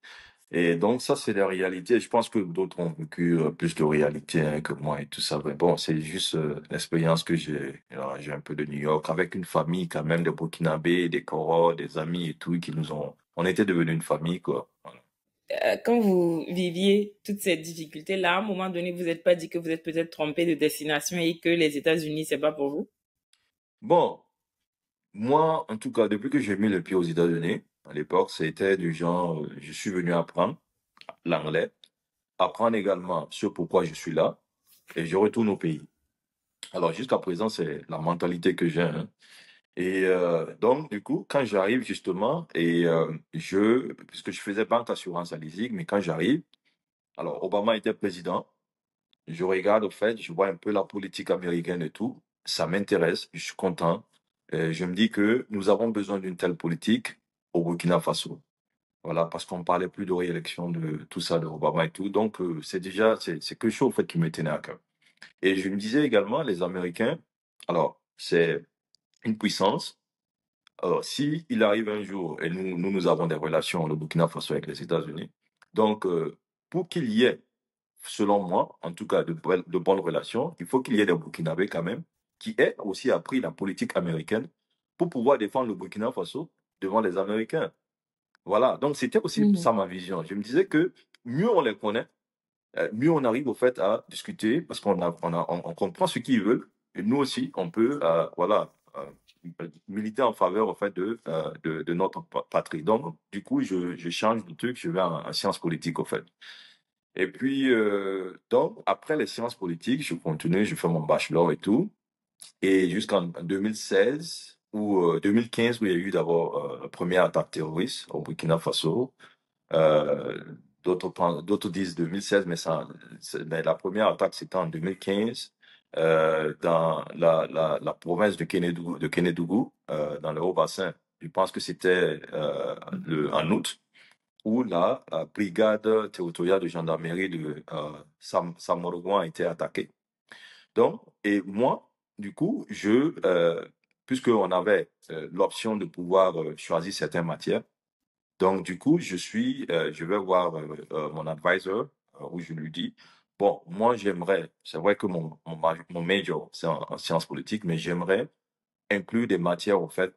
Et donc, ça, c'est la réalité. Je pense que d'autres ont vécu plus de réalité hein, que moi et tout ça. Mais bon, c'est juste l'expérience que j'ai. Alors, j'ai un peu de New York avec une famille quand même de Burkinabé, des Coro, des amis et tout qui nous ont. On était devenus une famille, quoi. Voilà. Quand vous viviez toutes ces difficultés-là, à un moment donné, vous n'êtes pas dit que vous êtes peut-être trompé de destination et que les États-Unis, c'est pas pour vous? Bon, moi, en tout cas, depuis que j'ai mis le pied aux États-Unis, à l'époque, c'était du genre, je suis venu apprendre l'anglais, apprendre également sur pourquoi je suis là, et je retourne au pays. Alors, jusqu'à présent, c'est la mentalité que j'ai, hein. Et donc, du coup, quand j'arrive justement, et puisque je faisais banque assurance à l'ISIG, mais quand j'arrive, alors Obama était président, je regarde au fait, je vois un peu la politique américaine et tout, ça m'intéresse, je suis content. Je me dis que nous avons besoin d'une telle politique au Burkina Faso. Voilà, parce qu'on parlait plus de réélection de tout ça, de Obama et tout. Donc, c'est quelque chose, au fait, qui me tenait à cœur. Et je me disais également, les Américains, alors, c'est une puissance. Alors, si il arrive un jour, et nous avons des relations, le Burkina Faso avec les États-Unis, donc, pour qu'il y ait, selon moi, en tout cas, de bonnes relations, il faut qu'il y ait des Burkinabés quand même, qui aient aussi appris la politique américaine pour pouvoir défendre le Burkina Faso devant les Américains. Voilà, donc c'était aussi Mhm. ça ma vision. Je me disais que mieux on les connaît, mieux on arrive au fait à discuter parce on comprend ce qu'ils veulent et nous aussi on peut voilà militer en faveur en fait de notre patrie. Donc, du coup, je change de truc, je vais en sciences politiques en fait. Et puis, donc, après les sciences politiques, je continue, je fais mon bachelor et tout. Et jusqu'en 2016 ou 2015, où il y a eu d'abord la première attaque terroriste au Burkina Faso. Euh, d'autres disent 2016, mais, mais la première attaque, c'était en 2015 dans la province de Kénédougou, dans le Haut-Bassin. Je pense que c'était en août, où la brigade territoriale de gendarmerie de Samorogon a été attaquée. Donc, et moi, du coup, puisqu'on avait l'option de pouvoir choisir certaines matières, donc du coup, je vais voir mon advisor, où je lui dis, bon, moi j'aimerais, c'est vrai que mon major, c'est en sciences politiques, mais j'aimerais inclure des matières, au fait,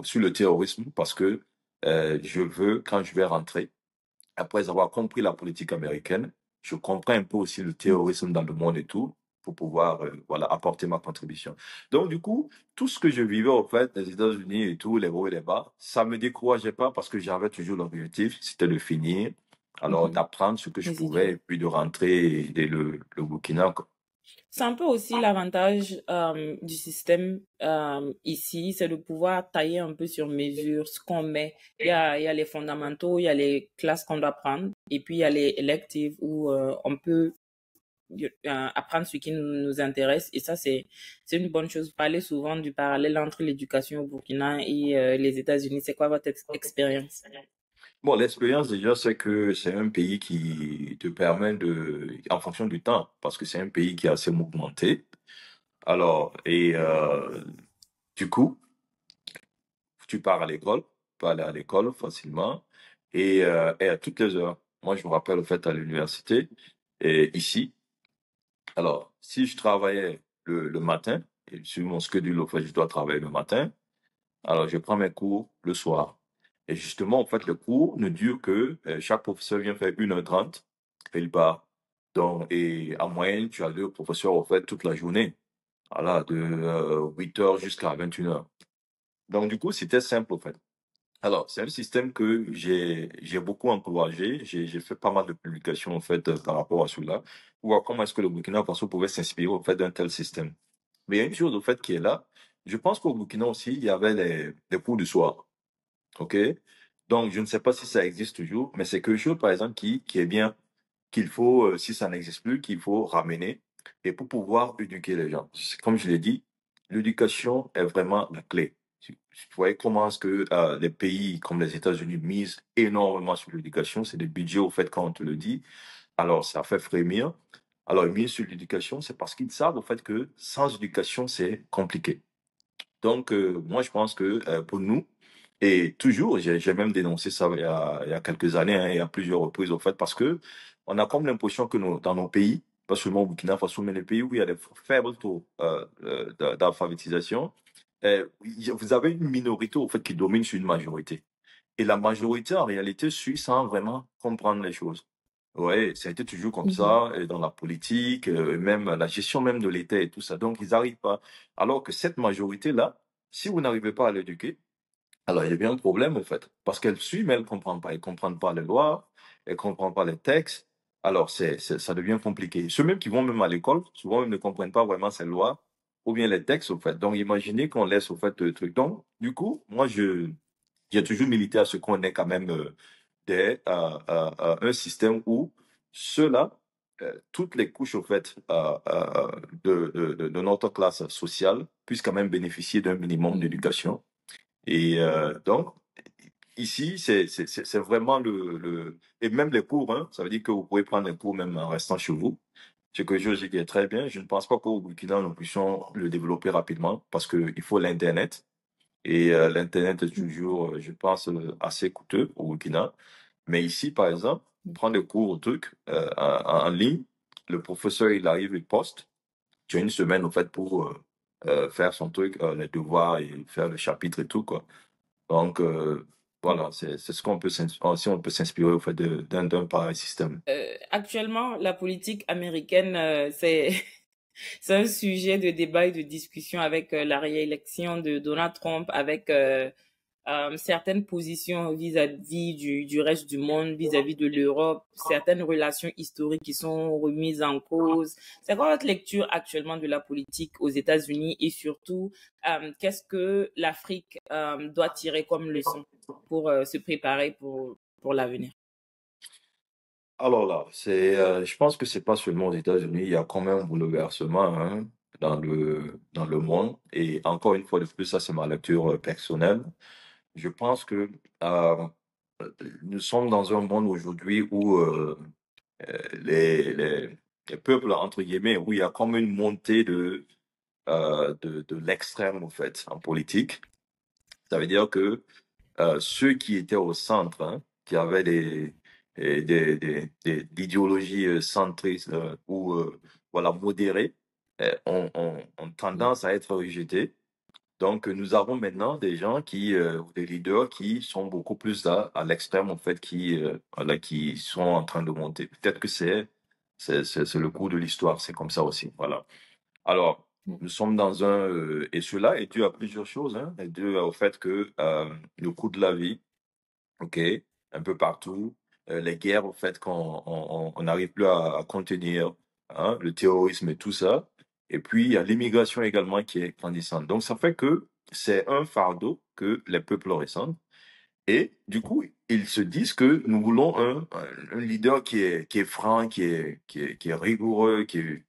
sur le terrorisme, parce que je veux, quand je vais rentrer, après avoir compris la politique américaine, je comprends un peu aussi le terrorisme dans le monde et tout, pour pouvoir voilà, apporter ma contribution. Donc, du coup, tout ce que je vivais, au fait, les États-Unis et tout, les hauts et les bas, ça me décourageait pas parce que j'avais toujours l'objectif, c'était de finir, alors Mhm. d'apprendre ce que je Les pouvais études. et puis de rentrer dès le Burkina, quoi. C'est un peu aussi l'avantage du système ici, c'est de pouvoir tailler un peu sur mesure ce qu'on met. Il y a les fondamentaux, il y a les classes qu'on doit prendre, et puis il y a les electives où on peut apprendre ce qui nous intéresse. Et ça, c'est une bonne chose. Vous parlez souvent du parallèle entre l'éducation au Burkina et les États-Unis. C'est quoi votre expérience? Bon, l'expérience déjà, c'est que c'est un pays qui te permet en fonction du temps, parce que c'est un pays qui est assez mouvementé. Alors, du coup, tu pars à l'école, tu peux aller à l'école facilement et à toutes les heures. Moi, je me rappelle au fait à l'université et ici. Alors, si je travaillais le matin, et sur mon schedule, au fait, je dois travailler le matin. Alors, je prends mes cours le soir. Et justement, en fait, le cours ne dure que chaque professeur vient faire 1h30 et il part. Donc, et en moyenne, tu as deux professeurs, en fait, toute la journée. Voilà, de 8h jusqu'à 21h. Donc, du coup, c'était simple, en fait. Alors, c'est un système que j'ai beaucoup encouragé. J'ai fait pas mal de publications, en fait, par rapport à cela, pour voir comment est-ce que le Burkina Faso pouvait s'inspirer, au fait, d'un tel système. Mais il y a une chose, au fait, qui est là. Je pense qu'au Burkina aussi, il y avait les cours du soir. OK? Donc, je ne sais pas si ça existe toujours, mais c'est quelque chose, par exemple, qui est bien, qu'il faut, si ça n'existe plus, qu'il faut ramener et pour pouvoir éduquer les gens. Comme je l'ai dit, l'éducation est vraiment la clé. Vous voyez comment est-ce que les pays comme les États-Unis misent énormément sur l'éducation. C'est des budgets, au fait, quand on te le dit. Alors, ça fait frémir. Alors, ils misent sur l'éducation, c'est parce qu'ils savent, au fait, que sans éducation, c'est compliqué. Donc, moi, je pense que pour nous, et toujours, j'ai même dénoncé ça il y a quelques années, hein, et à plusieurs reprises, au fait, parce que on a comme l'impression que dans nos pays, pas seulement au Burkina Faso, mais les pays où il y a des faibles taux d'alphabétisation, vous avez une minorité, au fait, qui domine sur une majorité. Et la majorité, en réalité, suit sans vraiment comprendre les choses. Ouais, ça a été toujours comme Mhm. ça, et dans la politique, même la gestion même de l'État et tout ça. Donc, ils n'arrivent pas. Alors que cette majorité-là, si vous n'arrivez pas à l'éduquer, alors il y a bien un problème, en fait. Parce qu'elle suit, mais elle ne comprend pas. Elle ne comprend pas les lois, elle ne comprend pas les textes. Alors, ça devient compliqué. Ceux même qui vont même à l'école, souvent, ils ne comprennent pas vraiment ces lois ou bien les textes, au fait. Donc, imaginez qu'on laisse, au fait, le truc. Donc, du coup, moi, j'ai toujours milité à ce qu'on ait quand même un système où ceux-là, toutes les couches au fait de notre classe sociale puissent quand même bénéficier d'un minimum Mhm. d'éducation. Et donc, ici, c'est vraiment Et même les cours, hein, ça veut dire que vous pouvez prendre les cours même en restant chez vous. C'est quelque chose qui est très bien. Je ne pense pas qu'au Burkina, nous puissions le développer rapidement parce qu'il faut l'Internet. Et l'Internet est toujours, je pense, assez coûteux au Burkina. Mais ici, par exemple, prendre des cours, truc, en ligne, le professeur, il arrive, il poste. Tu as une semaine, en fait, pour faire son truc, les devoirs et faire le chapitre et tout, quoi. Donc, voilà, c'est ce qu'on peut si on peut s'inspirer, au fait, d'un pareil système. Actuellement, la politique américaine, c'est C'est un sujet de débat et de discussion avec la réélection de Donald Trump, avec certaines positions vis-à-vis du reste du monde, vis-à-vis de l'Europe, certaines relations historiques qui sont remises en cause. C'est quoi votre lecture actuellement de la politique aux États-Unis et surtout, qu'est-ce que l'Afrique doit tirer comme leçon pour se préparer pour l'avenir? Alors là, je pense que c'est pas seulement aux États-Unis, il y a quand même un bouleversement hein, dans le monde. Et encore une fois de plus, ça c'est ma lecture personnelle. Je pense que euh, nous sommes dans un monde aujourd'hui où les, les, les peuples, entre guillemets, où il y a comme une montée de l'extrême, en fait, en politique. Ça veut dire que ceux qui étaient au centre, hein, qui avaient des idéologies centristes ou voilà, modérées, ont tendance à être rejetés. Donc, nous avons maintenant des gens des leaders qui sont beaucoup plus à l'extrême, en fait, voilà, qui sont en train de monter. Peut-être que c'est le cours de l'histoire, c'est comme ça aussi. Voilà. Alors, nous sommes et cela est dû à plusieurs choses, hein, est dû au fait que le coût de la vie, OK, un peu partout, les guerres, au fait, qu'on n'arrive plus à contenir, hein, le terrorisme et tout ça. Et puis, il y a l'immigration également qui est grandissante. Donc, ça fait que c'est un fardeau que les peuples ressentent. Et du coup, ils se disent que nous voulons un leader qui est franc, qui est rigoureux, qui est,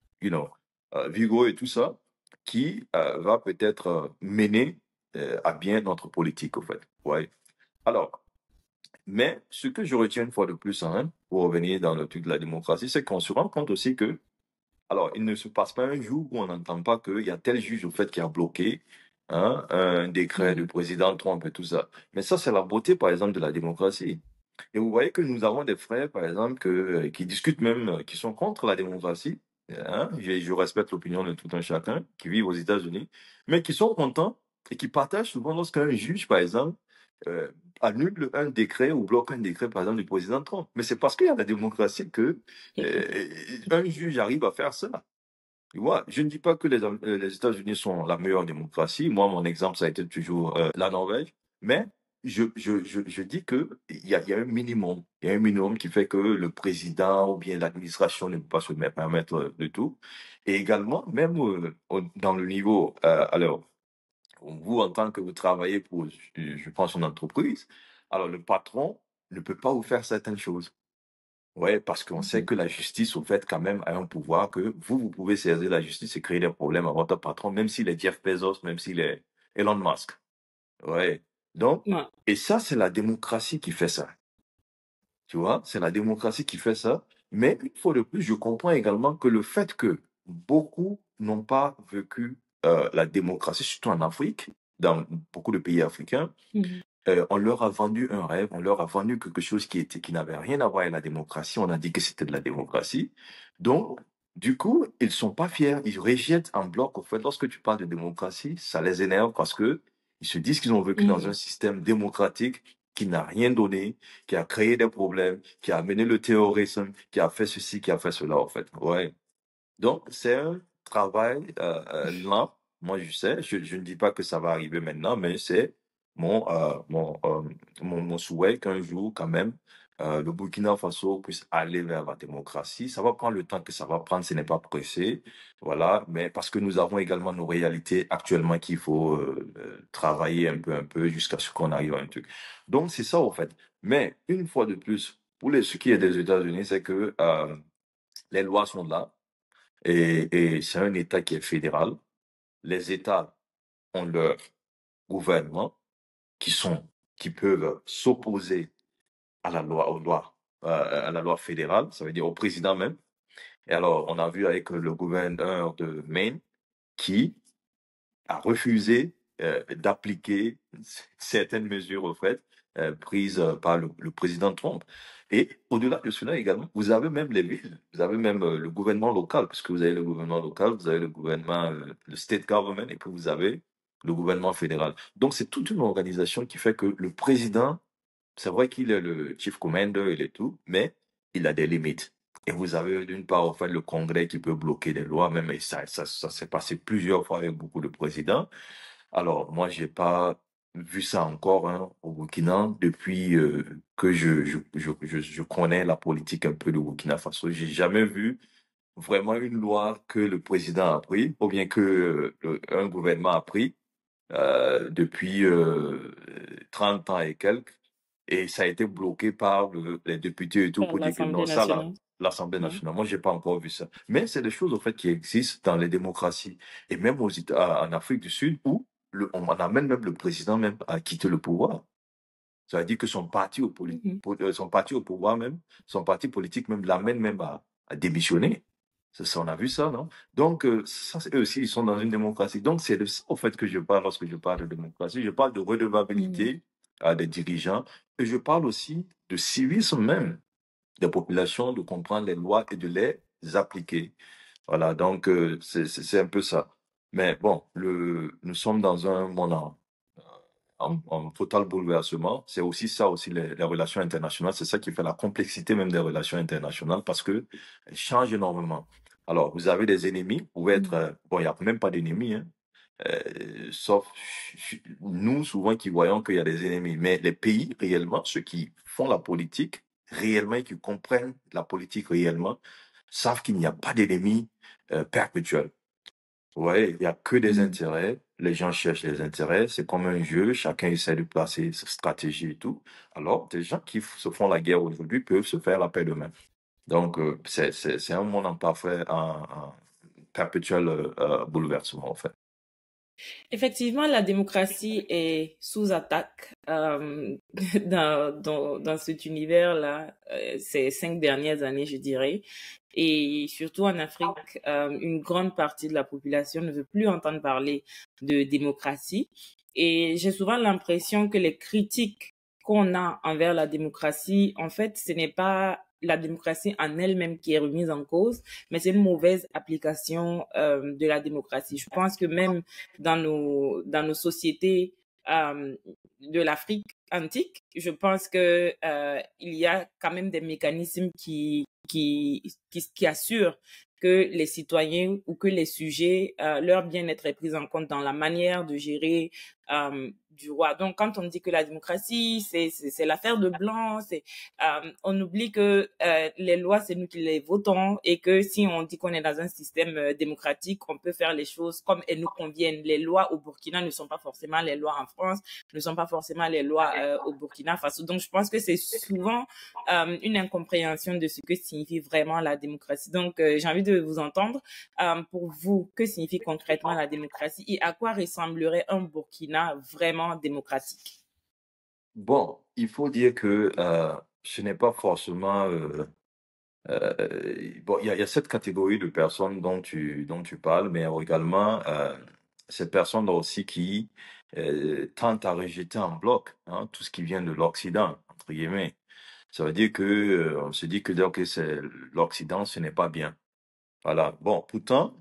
vigoureux et tout ça, qui va peut-être mener à bien notre politique, au fait. Ouais. Alors, mais ce que je retiens une fois de plus, hein, pour revenir dans le truc de la démocratie, c'est qu'on se rend compte aussi que, alors, il ne se passe pas un jour où on n'entend pas qu'il y a tel juge, au fait, qui a bloqué, hein, un décret du Mhm. président Trump et tout ça. Mais ça, c'est la beauté, par exemple, de la démocratie. Et vous voyez que nous avons des frères, par exemple, qui discutent même, qui sont contre la démocratie. Hein. Je respecte l'opinion de tout un chacun qui vit aux États-Unis, mais qui sont contents et qui partagent souvent lorsqu'un juge, par exemple, euh, annule un décret ou bloque un décret, par exemple, du président Trump. Mais c'est parce qu'il y a la démocratie que un juge arrive à faire ça. Tu vois, je ne dis pas que les États-Unis sont la meilleure démocratie. Moi, mon exemple, ça a été toujours la Norvège. Mais je dis que il y a un minimum. Il y a un minimum qui fait que le président ou bien l'administration ne peut pas se permettre de tout. Et également, même dans le niveau, alors, vous, en tant que vous travaillez pour, je pense, une entreprise, alors le patron ne peut pas vous faire certaines choses. Ouais, parce qu'on sait Mhm. que la justice, au fait, quand même, a un pouvoir que vous pouvez saisir la justice et créer des problèmes à votre patron, même s'il est Jeff Bezos, même s'il est Elon Musk. Ouais. Donc, Ouais. et ça, c'est la démocratie qui fait ça. Tu vois, c'est la démocratie qui fait ça. Mais une fois de plus, je comprends également que le fait que beaucoup n'ont pas vécu la démocratie, surtout en Afrique, dans beaucoup de pays africains, Mhm. on leur a vendu un rêve, on leur a vendu quelque chose qui n'avait rien à voir avec la démocratie. On a dit que c'était de la démocratie. Donc, du coup, ils sont pas fiers. Ils rejettent en bloc. En fait, lorsque tu parles de démocratie, ça les énerve parce que ils se disent qu'ils ont vécu dans un Mhm. système démocratique qui n'a rien donné, qui a créé des problèmes, qui a amené le terrorisme, qui a fait ceci, qui a fait cela, en fait. Ouais. Donc, c'est un travail lent. Moi, je sais, je ne dis pas que ça va arriver maintenant, mais c'est mon, euh, mon, euh, mon souhait qu'un jour, quand même, le Burkina Faso puisse aller vers la démocratie. Ça va prendre le temps que ça va prendre, ce n'est pas pressé. Voilà, mais parce que nous avons également nos réalités actuellement qu'il faut travailler un peu, jusqu'à ce qu'on arrive à un truc. Donc, c'est ça, au fait. Mais, une fois de plus, ce qui est des États-Unis, c'est que les lois sont là. Et c'est un État qui est fédéral. Les États ont leur gouvernement qui peuvent s'opposer à la loi fédérale, ça veut dire au président même. Et alors, on a vu avec le gouverneur de Maine qui a refusé d'appliquer certaines mesures au fait prises par le président Trump. Et au-delà de cela également, vous avez même les villes, vous avez même le gouvernement local, parce que vous avez le gouvernement local, vous avez le gouvernement, le state government, et puis vous avez le gouvernement fédéral. Donc c'est toute une organisation qui fait que le président, c'est vrai qu'il est le chief commander, il est tout, mais il a des limites. Et vous avez d'une part, en fait, le Congrès qui peut bloquer des lois, même, et ça s'est passé plusieurs fois avec beaucoup de présidents. Alors, moi, j'ai pas vu ça encore hein, au Burkina depuis que je connais la politique un peu du Burkina Faso. J'ai jamais vu vraiment une loi que le président a pris, ou bien que un gouvernement a pris depuis 30 ans et quelques, et ça a été bloqué par les députés et tout Par pour dire que l'Assemblée non, ça, là, nationale. l'Assemblée Ouais. nationale, moi, j'ai pas encore vu ça. Mais c'est des choses, en fait, qui existent dans les démocraties, et même en Afrique du Sud, où on amène même le président même à quitter le pouvoir. Ça veut dire que Mhm. son parti au pouvoir même, son parti politique même l'amène même à démissionner. On a vu ça, non? Donc, ça, eux aussi, ils sont dans une démocratie. Donc, c'est de ça, au fait, que je parle lorsque je parle de démocratie. Je parle de Mhm. redevabilité à des dirigeants et je parle aussi de civisme même des populations, de comprendre les lois et de les appliquer. Voilà, donc, c'est un peu ça. Mais bon, nous sommes dans un monde en total bouleversement. C'est aussi ça, aussi les relations internationales. C'est ça qui fait la complexité même des relations internationales parce que elles changent énormément. Alors, vous avez des ennemis, vous pouvez être, Mhm. bon, il n'y a même pas d'ennemis, hein, sauf nous, souvent, qui voyons qu'il y a des ennemis. Mais les pays, réellement, ceux qui font la politique, réellement, et qui comprennent la politique réellement, savent qu'il n'y a pas d'ennemis perpétuels. Ouais, il n'y a que des Mhm. intérêts. Les gens cherchent les intérêts. C'est comme un jeu. Chacun essaie de placer sa stratégie et tout. Alors, des gens qui se font la guerre aujourd'hui peuvent se faire la paix demain. Donc, c'est un monde en parfait, en perpétuel bouleversement, en fait. Effectivement, la démocratie est sous attaque dans cet univers-là, ces 5 dernières années, je dirais. Et surtout en Afrique, une grande partie de la population ne veut plus entendre parler de démocratie. Et j'ai souvent l'impression que les critiques qu'on a envers la démocratie, en fait, ce n'est pas la démocratie en elle-même qui est remise en cause, mais c'est une mauvaise application de la démocratie. Je pense que même dans nos sociétés de l'Afrique antique, je pense que il y a quand même des mécanismes qui assurent que les citoyens ou que les sujets, leur bien-être est pris en compte dans la manière de gérer du roi. Donc, quand on dit que la démocratie, c'est l'affaire de blanc, on oublie que les lois, c'est nous qui les votons et que si on dit qu'on est dans un système démocratique, on peut faire les choses comme elles nous conviennent. Les lois au Burkina ne sont pas forcément les lois en France, ne sont pas forcément les lois au Burkina Faso. Donc, je pense que c'est souvent une incompréhension de ce que signifie vraiment la démocratie. Donc, j'ai envie de vous entendre. Pour vous, que signifie concrètement la démocratie et à quoi ressemblerait un Burkina vraiment démocratique? Bon, il faut dire que ce n'est pas forcément... bon, il y a cette catégorie de personnes dont tu parles, mais également ces personnes-là aussi qui tentent à rejeter en bloc hein, tout ce qui vient de l'Occident, entre guillemets. Ça veut dire que on se dit que donc, c'est l'Occident, ce n'est pas bien. Voilà. Bon, pourtant,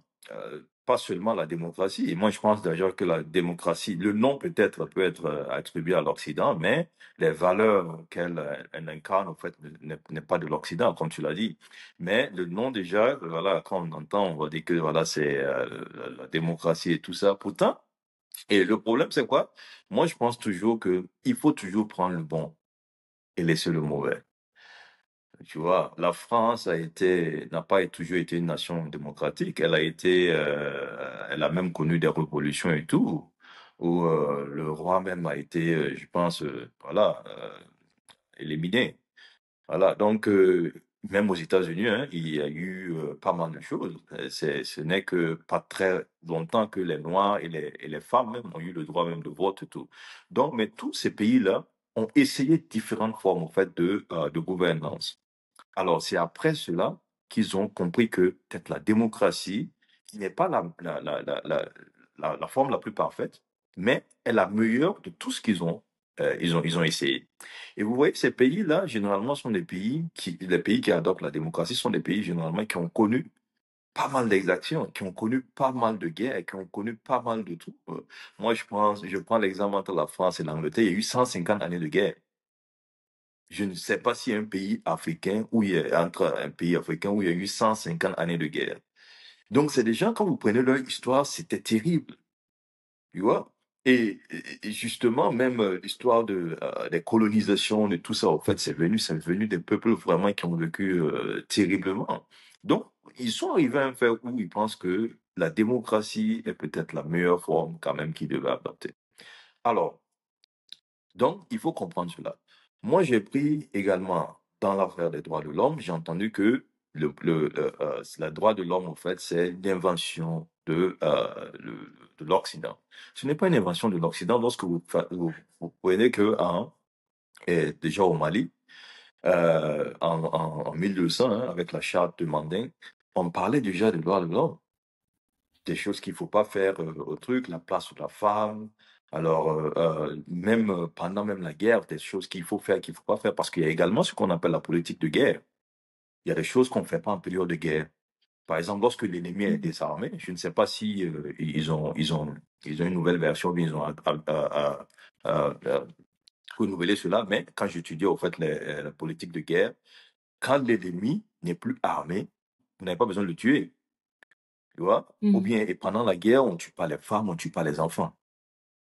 pas seulement la démocratie. Et moi, je pense d'ailleurs que la démocratie, le nom peut-être peut être attribué à l'Occident, mais les valeurs qu'elle elle incarne, en fait, n'est pas de l'Occident, comme tu l'as dit. Mais le nom déjà, voilà, quand on entend, on va dire que voilà, c'est la démocratie et tout ça. Pourtant, et le problème, c'est quoi? Moi, je pense toujours que il faut toujours prendre le bon et laisser le mauvais. Tu vois, la France n'a pas toujours été une nation démocratique. Elle a même connu des révolutions et tout, où le roi même a été, je pense, voilà, éliminé. Voilà, donc même aux États-Unis, hein, il y a eu pas mal de choses. Ce n'est que pas très longtemps que les Noirs et les femmes même ont eu le droit même de vote et tout. Donc, mais tous ces pays-là ont essayé différentes formes en fait de gouvernance. Alors, c'est après cela qu'ils ont compris que peut-être la démocratie, qui n'est pas la forme la plus parfaite, mais est la meilleure de tout ce ils ont essayé. Et vous voyez, ces pays-là, généralement, sont les pays qui adoptent la démocratie sont des pays, généralement, qui ont connu pas mal d'exactions, qui ont connu pas mal de guerres, et qui ont connu pas mal de tout. Moi, je prends l'exemple entre la France et l'Angleterre, il y a eu 150 années de guerre. Je ne sais pas s'il y a un pays africain où il y a, entre un pays africain où il y a eu 150 années de guerre. Donc, c'est des gens, quand vous prenez leur histoire, c'était terrible, tu vois. Et justement, même l'histoire des colonisations, de tout ça, en fait, c'est venu des peuples vraiment qui ont vécu terriblement. Donc, ils sont arrivés à un fait où ils pensent que la démocratie est peut-être la meilleure forme quand même qu'ils devaient adopter. Alors, donc, il faut comprendre cela. Moi, j'ai pris également dans l'affaire des droits de l'homme, j'ai entendu que le droit de l'homme, en fait, c'est une invention de l'Occident. Ce n'est pas une invention de l'Occident lorsque vous prenez que déjà au Mali, en 1200, hein, avec la charte de Manding, on parlait déjà des droits de l'homme, des choses qu'il faut pas faire au truc, la place de la femme. Alors, même pendant même la guerre, des choses qu'il faut faire, qu'il faut pas faire, parce qu'il y a également ce qu'on appelle la politique de guerre. Il y a des choses qu'on ne fait pas en période de guerre. Par exemple, lorsque l'ennemi est Mhm. désarmé, je ne sais pas si ils ont une nouvelle version, ou bien ils ont renouvelé cela, mais quand j'étudiais au fait la politique de guerre, quand l'ennemi n'est plus armé, vous n'avez pas besoin de le tuer, tu vois? Ou Mhm. bien, et pendant la guerre, on ne tue pas les femmes, on ne tue pas les enfants.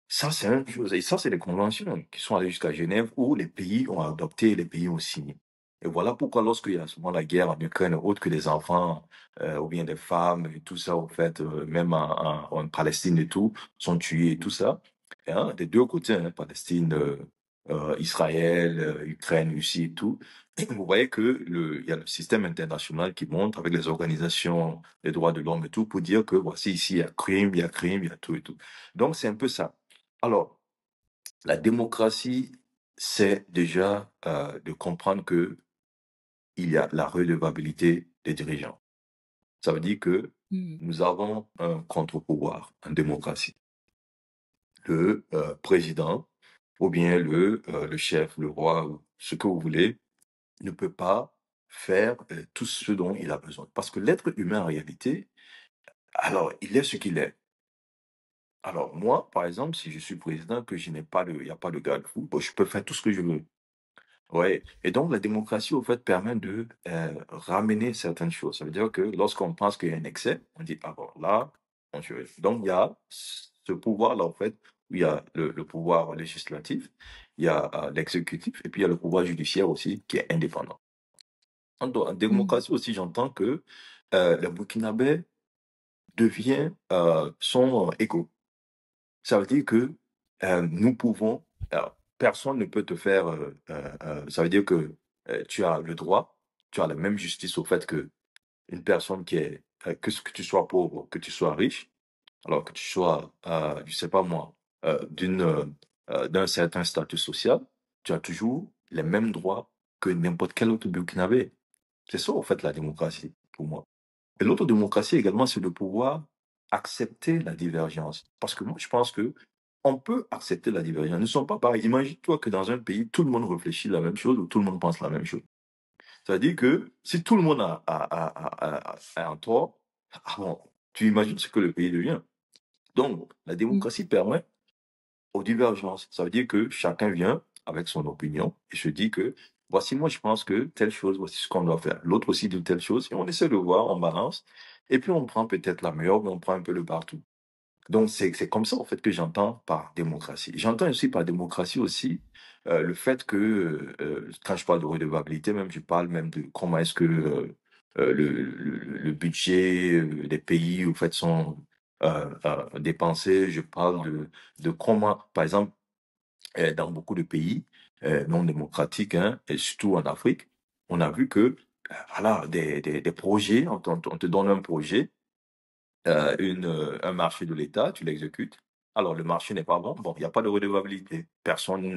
Ça, c'est une chose. Et ça, c'est des conventions qui sont allées jusqu'à Genève où les pays ont adopté, les pays ont signé. Et voilà pourquoi lorsqu'il y a souvent la guerre en Ukraine, autre que des enfants, ou bien des femmes, et tout ça, au fait, même en Palestine et tout, sont tués et tout ça. Et, hein, des deux côtés, hein, Palestine, Israël, Ukraine, Russie et tout. Vous voyez que il y a le système international qui monte avec les organisations des droits de l'homme et tout pour dire que voici ici, il y a crime, il y a crime, il y a tout et tout. Donc, c'est un peu ça. Alors, la démocratie, c'est déjà de comprendre que il y a la redevabilité des dirigeants. Ça veut dire que Mhm. nous avons un contre-pouvoir en démocratie. Le président, ou bien le chef, le roi, ou ce que vous voulez, ne peut pas faire tout ce dont il a besoin. Parce que l'être humain, en réalité, alors, il est ce qu'il est. Alors, moi, par exemple, si je suis président, que je n'ai pas il n'y a pas de garde-fou, bon, je peux faire tout ce que je veux. Ouais. Et donc, la démocratie, au fait, permet de ramener certaines choses. Ça veut dire que lorsqu'on pense qu'il y a un excès, on dit, ah bon, là, donc il y a ce pouvoir-là, en fait, où il y a le pouvoir législatif, il y a l'exécutif, et puis il y a le pouvoir judiciaire aussi, qui est indépendant. En Mhm. démocratie aussi, j'entends que les Burkinabés sont égaux. Ça veut dire que nous pouvons, personne ne peut te faire, ça veut dire que tu as le droit, tu as la même justice au fait que une personne que tu sois pauvre, que tu sois riche, alors que tu sois, je sais pas moi, d'un certain statut social, tu as toujours les mêmes droits que n'importe quel autre Burkinabé. C'est ça, en fait, la démocratie, pour moi. Et l'autre démocratie également, c'est de pouvoir accepter la divergence. Parce que moi, je pense que on peut accepter la divergence. Nous ne sommes pas pareils. Imagine-toi que dans un pays, tout le monde réfléchit la même chose ou tout le monde pense la même chose. C'est-à-dire que si tout le monde a un tort, ah bon, tu imagines ce que le pays devient. Donc, la démocratie permet aux divergences. Ça veut dire que chacun vient avec son opinion et se dit que voici, moi, je pense que telle chose, voici ce qu'on doit faire. L'autre aussi dit telle chose et on essaie de voir, on balance. Et puis, on prend peut-être la meilleure, mais on prend un peu le partout. Donc, c'est comme ça, en fait, que j'entends par démocratie. J'entends aussi par démocratie aussi le fait que, quand je parle de redevabilité, même, je parle même de comment est-ce que le budget des pays, au fait, sont dépensés. Je parle de comment, par exemple, dans beaucoup de pays non démocratiques, hein, et surtout en Afrique, on a vu que, voilà, des projets, on te donne un projet, un marché de l'État, tu l'exécutes. Alors, le marché n'est pas bon. Bon, il n'y a pas de redevabilité. Personne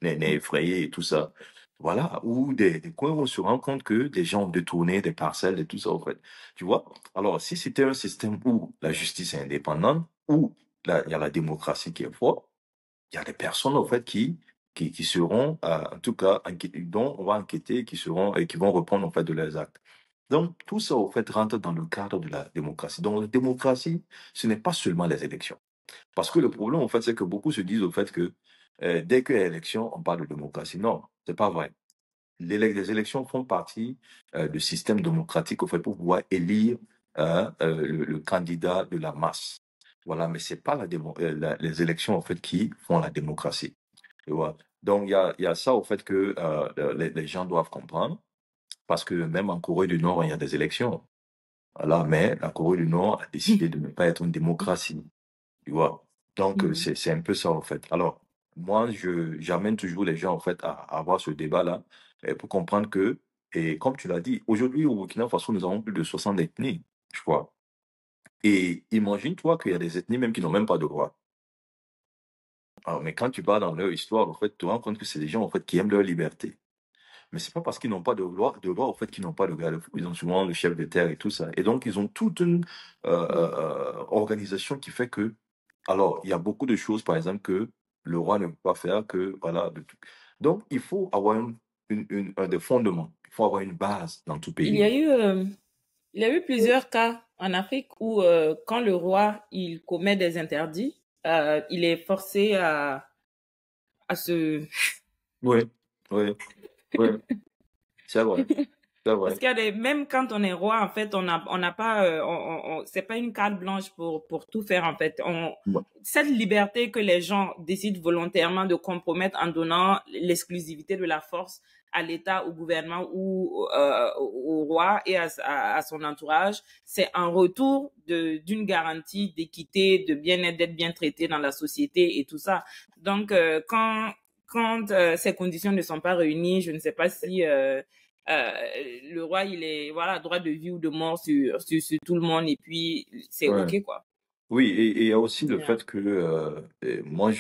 n'est Mhm. effrayé et tout ça. Voilà. Ou des coins où on se rend compte que des gens ont détourné des parcelles et tout ça, en fait. Tu vois? Alors, si c'était un système où la justice est indépendante, où il y a la démocratie qui est forte, il y a des personnes, en fait, qui seront, en tout cas, dont on va enquêter, qui seront, et qui vont répondre, en fait, de leurs actes. Donc, tout ça, au fait, rentre dans le cadre de la démocratie. Donc, la démocratie, ce n'est pas seulement les élections. Parce que le problème, en fait, c'est que beaucoup se disent, au fait, que dès qu'il y a élection, on parle de démocratie. Non, c'est pas vrai. les élections font partie du système démocratique, au fait, pour pouvoir élire le candidat de la masse. Voilà, mais c'est pas les élections, en fait, qui font la démocratie. Tu vois. Donc, il y a ça, au fait, que les gens doivent comprendre, parce que même en Corée du Nord, il y a des élections. Voilà, mais la Corée du Nord a décidé de ne pas être une démocratie. Tu vois. Donc, Mhm. c'est un peu ça, en fait. Alors, moi, j'amène toujours les gens, en fait, à avoir ce débat-là, pour comprendre que, et comme tu l'as dit, aujourd'hui, au Burkina Faso, nous avons plus de 60 ethnies, je crois. Et imagine-toi qu'il y a des ethnies même qui n'ont même pas de droit. Alors, mais quand tu vas dans leur histoire, en fait, tu te rends compte que c'est des gens, en fait, qui aiment leur liberté. Mais c'est pas parce qu'ils n'ont pas de loi, en fait, qu'ils n'ont pas de garde-fou. Ils ont souvent le chef de terre et tout ça. Et donc, ils ont toute une Oui. organisation qui fait que, alors, il y a beaucoup de choses, par exemple, que le roi ne peut pas faire, que, voilà. Donc, il faut avoir des fondements. Il faut avoir une base dans tout Il y pays. a eu, il y a eu plusieurs cas en Afrique où, quand le roi il commet des interdits, il est forcé à se. Oui, oui, oui. C'est vrai, c'est Parce vrai. qu'il y a des, même quand on est roi, en fait, on n'a pas, c'est pas une carte blanche pour tout faire, en fait. Ouais, Cette liberté que les gens décident volontairement de compromettre en donnant l'exclusivité de la force à l'État, au gouvernement ou au roi et à son entourage, c'est en retour d'une garantie d'équité, de bien-être, d'être bien traité dans la société et tout ça. Donc, quand ces conditions ne sont pas réunies, je ne sais pas si euh, le roi, il est, voilà, droit de vie ou de mort sur tout le monde et puis c'est ouais. OK, quoi. Oui, et il y a aussi le Yeah. fait que moi,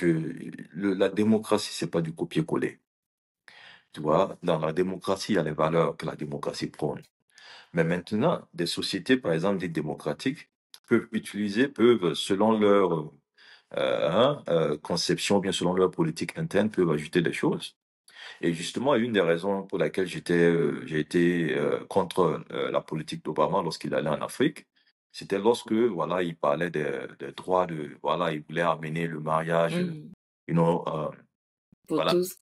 la démocratie, c'est pas du copier-coller. Tu vois, dans la démocratie, il y a les valeurs que la démocratie prône. Mais maintenant, des sociétés, par exemple, dites démocratiques, peuvent, selon leur conception, bien selon leur politique interne, peuvent ajouter des choses. Et justement, une des raisons pour laquelle j'ai été contre la politique d'Obama lorsqu'il allait en Afrique, c'était lorsque, voilà, il parlait des droits voilà, il voulait amener le mariage, Mhm. you know, Pour voilà, tous.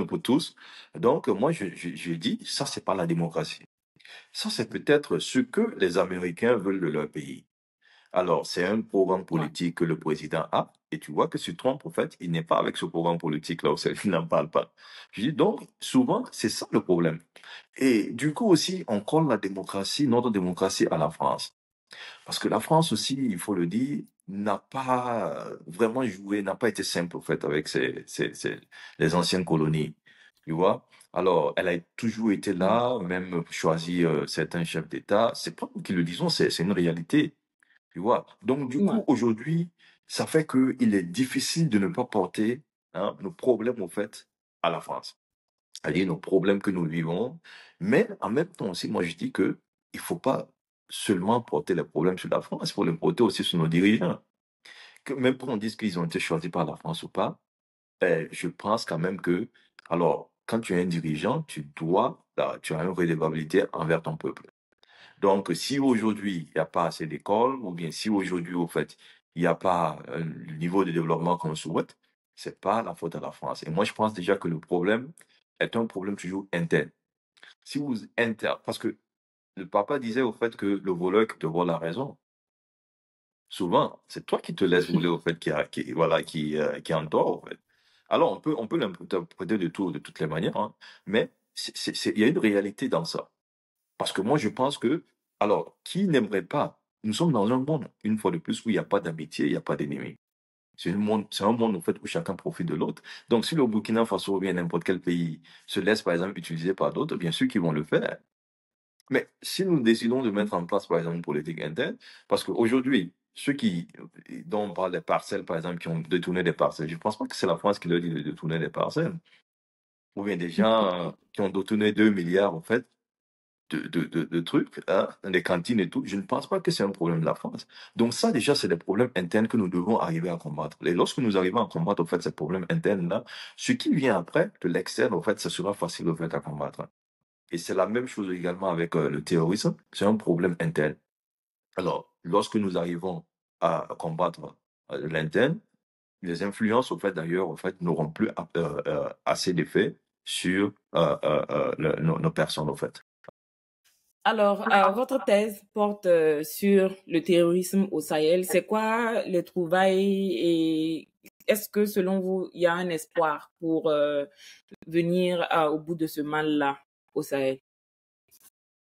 pour tous. Donc, moi, je dis, ça, c'est pas la démocratie. Ça, c'est peut-être ce que les Américains veulent de leur pays. Alors, c'est un programme Ouais. politique que le président a, et tu vois que sur Trump, en fait, il n'est pas avec ce programme politique-là, il n'en parle pas. Je dis donc, souvent, c'est ça le problème. Et du coup aussi, on colle la démocratie, notre démocratie à la France. Parce que la France aussi, il faut le dire, n'a pas vraiment joué, n'a pas été simple, en fait, avec les anciennes colonies. Tu vois? Alors, elle a toujours été Mhm. là, même choisi certains chefs d'État. C'est pas nous qui le disons, c'est une réalité. Tu vois? Donc, du Ouais. coup, aujourd'hui, ça fait qu'il est difficile de ne pas porter nos problèmes, en fait, à la France. C'est-à-dire nos problèmes que nous vivons. Mais en même temps aussi, moi, je dis que il faut pas seulement porter les problèmes sur la France, il faut les porter aussi sur nos dirigeants. Que même quand on dise qu'ils ont été choisis par la France ou pas, je pense quand même que, alors, quand tu es un dirigeant, tu as une redevabilité envers ton peuple. Donc, si aujourd'hui, il n'y a pas assez d'écoles, ou bien si aujourd'hui, au fait, il n'y a pas le niveau de développement qu'on souhaite, c'est pas la faute à la France. Et moi, je pense déjà que le problème est un problème toujours interne. Si vous parce que le papa disait au fait que le voleur qui te vole la raison, souvent, c'est toi qui te laisses voler au fait voilà, qui est en tort, au fait. Alors, on peut l'interpréter de toutes les manières, hein, mais il y a une réalité dans ça. Parce que moi, je pense que, alors, qui n'aimerait pas? Nous sommes dans un monde, une fois de plus, où il n'y a pas d'amitié, il n'y a pas d'ennemis. C'est un monde, en fait, où chacun profite de l'autre. Donc, si le Burkina Faso ou bien n'importe quel pays se laisse, par exemple, utiliser par d'autres, bien sûr qu'ils vont le faire. Mais si nous décidons de mettre en place, par exemple, une politique interne, parce qu'aujourd'hui, dont on parle des parcelles, par exemple, qui ont détourné des parcelles, je ne pense pas que c'est la France qui leur dit de détourner des parcelles. Ou bien des gens qui ont détourné 2 milliards, en fait, de trucs, hein, dans les cantines et tout, je ne pense pas que c'est un problème de la France. Donc ça, déjà, c'est des problèmes internes que nous devons arriver à combattre. Et lorsque nous arrivons à combattre, en fait, ces problèmes internes-là, ce qui vient après, de l'externe, en fait, ça sera facile, en fait, à combattre. Et c'est la même chose également avec le terrorisme. C'est un problème interne. Alors, lorsque nous arrivons à combattre l'interne, les influences, au fait, d'ailleurs, en fait, n'auront plus assez d'effet sur nos personnes, en fait. Alors, votre thèse porte sur le terrorisme au Sahel. C'est quoi les trouvailles et est-ce que selon vous, il y a un espoir pour venir au bout de ce mal-là au Sahel?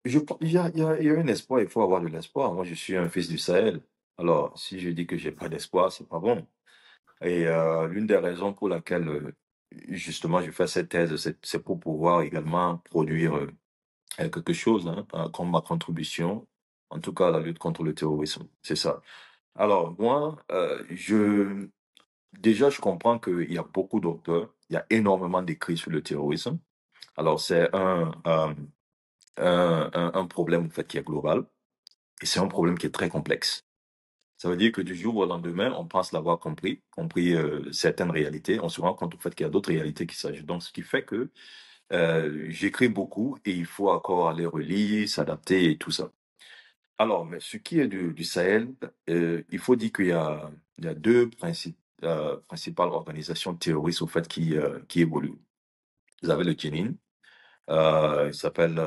Il y a un espoir, il faut avoir de l'espoir. Moi, je suis un fils du Sahel. Alors, si je dis que j'ai pas d'espoir, c'est pas bon. Et l'une des raisons pour laquelle, justement, je fais cette thèse, c'est pour pouvoir également produire quelque chose, hein, comme ma contribution, en tout cas à la lutte contre le terrorisme. C'est ça. Alors, moi, déjà, je comprends qu'il y a beaucoup d'auteurs, il y a énormément d'écrits sur le terrorisme. Alors, c'est un problème, en fait, qui est global et c'est un problème qui est très complexe. Ça veut dire que du jour au lendemain, on pense l'avoir compris certaines réalités. On se rend compte au fait qu'il y a d'autres réalités qui s'ajoutent. Donc, ce qui fait que j'écris beaucoup et il faut encore aller relire, s'adapter et tout ça. Alors, mais ce qui est du Sahel, il faut dire il y a deux principales organisations terroristes au fait qui évoluent. Vous avez le Jenin, il s'appelle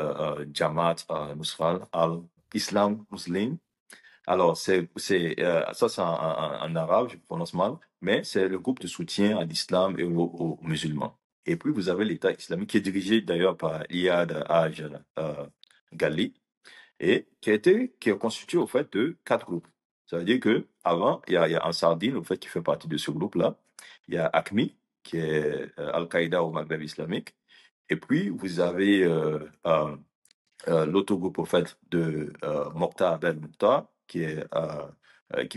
Jamaat Nusrat al-Islam Muslim. Alors, ça, c'est en arabe, je prononce mal, mais c'est le groupe de soutien à l'islam et aux musulmans. Et puis, vous avez l'État islamique qui est dirigé d'ailleurs par Iyad Haj Ghali et qui est constitué au fait de quatre groupes. Ça veut dire que avant, il y a Ansardine, au fait, qui fait partie de ce groupe-là. Il y a AQMI, qui est Al-Qaïda au Maghreb islamique. Et puis, vous avez l'autogroupe, au fait, de Mokhtar Ben Mokhtar, qui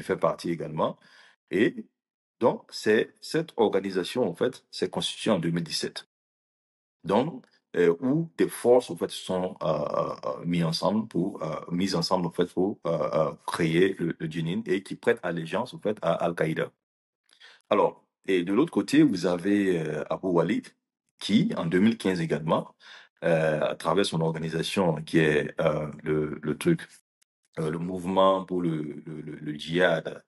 fait partie également. Et donc, cette organisation, en fait, s'est constituée en 2017. Donc, où des forces, en fait, sont mises ensemble, en fait, pour créer le Jenin et qui prêtent allégeance, en fait, à Al-Qaïda. Alors, et de l'autre côté, vous avez Abu Walid, qui, en 2015 également, à travers son organisation, qui est le mouvement pour le djihad,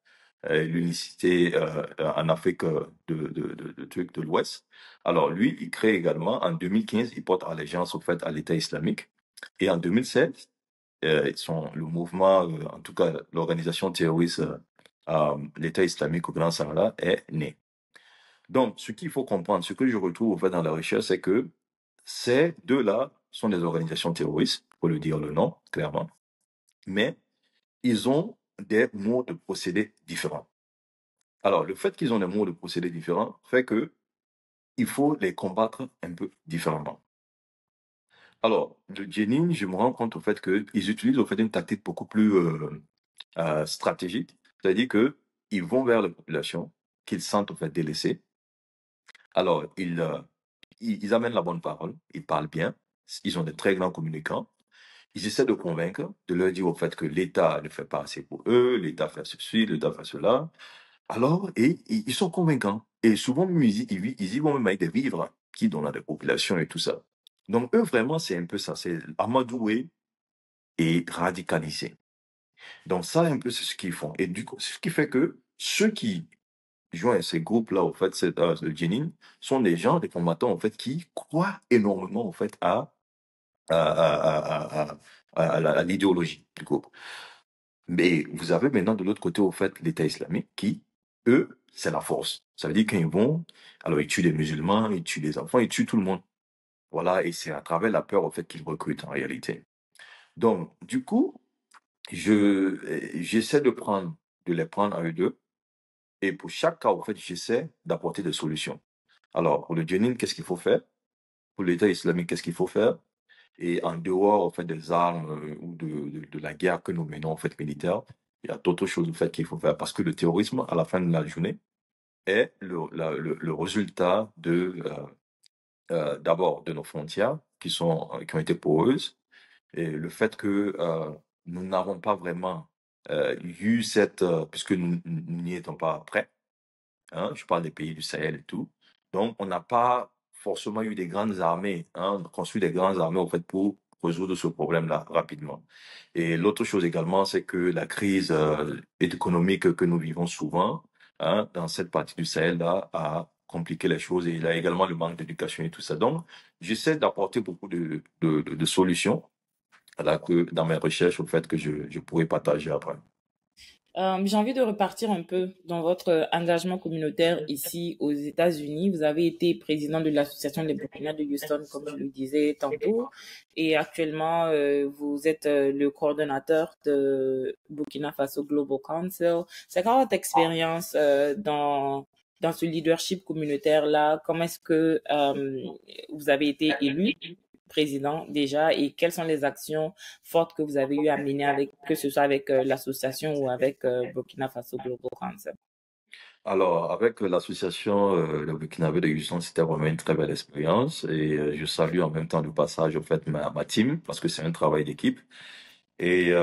l'unicité en Afrique de l'Ouest. Alors, lui, il crée également, en 2015, il porte allégeance, au fait, à l'État islamique. Et en 2016, le mouvement, en tout cas, l'organisation terroriste, l'État islamique au Grand Sahara, est né. Donc, ce qu'il faut comprendre, ce que je retrouve, au fait, dans la recherche, c'est que ces deux-là sont des organisations terroristes, pour le dire le nom, clairement. Mais ils ont des modes de procédés différents. Alors, le fait qu'ils ont des modes de procédés différents fait que il faut les combattre un peu différemment. Alors, le Jenin, je me rends compte au fait qu'ils utilisent au fait une tactique beaucoup plus stratégique, c'est-à-dire que ils vont vers la population qu'ils sentent au fait délaissée. Alors, ils amènent la bonne parole, ils parlent bien, ils ont des très grands communicants. Ils essaient de convaincre, de leur dire au fait que l'État ne fait pas assez pour eux, l'État fait ceci, l'État fait cela. Alors, ils sont convaincants. Et souvent, même, ils y vont même avec des vivres qui donnent à des populations et tout ça. Donc, eux, vraiment, c'est un peu ça. C'est amadoué et radicalisé. Donc, ça, un peu, c'est ce qu'ils font. Et du coup, c'est ce qui fait que ceux qui joignent ces groupes-là, au fait, le Jenin, sont des gens, des combattants, en fait, qui croient énormément, en fait, à l'idéologie du groupe. Mais vous avez maintenant de l'autre côté, au fait, l'État islamique qui, eux, c'est la force. Ça veut dire qu'ils vont, alors ils tuent les musulmans, ils tuent les enfants, ils tuent tout le monde. Voilà, et c'est à travers la peur, au fait, qu'ils recrutent en réalité. Donc, du coup, j'essaie de les prendre à eux deux, et pour chaque cas, au fait, j'essaie d'apporter des solutions. Alors, pour le djihadisme, qu'est-ce qu'il faut faire? Pour l'État islamique, qu'est-ce qu'il faut faire? Et en dehors, en fait, des armes ou de la guerre que nous menons, en fait, militaire, il y a d'autres choses, en fait, qu'il faut faire. Parce que le terrorisme, à la fin de la journée, est le résultat d'abord, de nos frontières qui ont été poreuses et le fait que nous n'avons pas vraiment eu puisque nous n'y étions pas prêts, hein, je parle des pays du Sahel et tout. Donc, on n'a pas forcément eu des grandes armées, hein, construit des grandes armées, en fait, pour résoudre ce problème-là rapidement. Et l'autre chose également, c'est que la crise économique que nous vivons souvent, hein, dans cette partie du Sahel-là, a compliquer les choses et il y a également le manque d'éducation et tout ça. Donc, j'essaie d'apporter beaucoup de solutions là, que dans mes recherches, au fait que je pourrais partager après. J'ai envie de repartir un peu dans votre engagement communautaire ici aux États-Unis. Vous avez été président de l'association des Burkina de Houston, comme je le disais tantôt, et actuellement vous êtes le coordonnateur de Burkina Faso Global Council. C'est quoi votre expérience dans ce leadership communautaire-là? Comment est-ce que vous avez été élu président déjà et quelles sont les actions fortes que vous avez eu à mener avec, que ce soit avec l'association ou avec Burkina Faso Global Council? Alors, avec l'association le Burkinabé de Houston, c'était vraiment une très belle expérience et je salue en même temps le passage, au fait, ma team parce que c'est un travail d'équipe. Et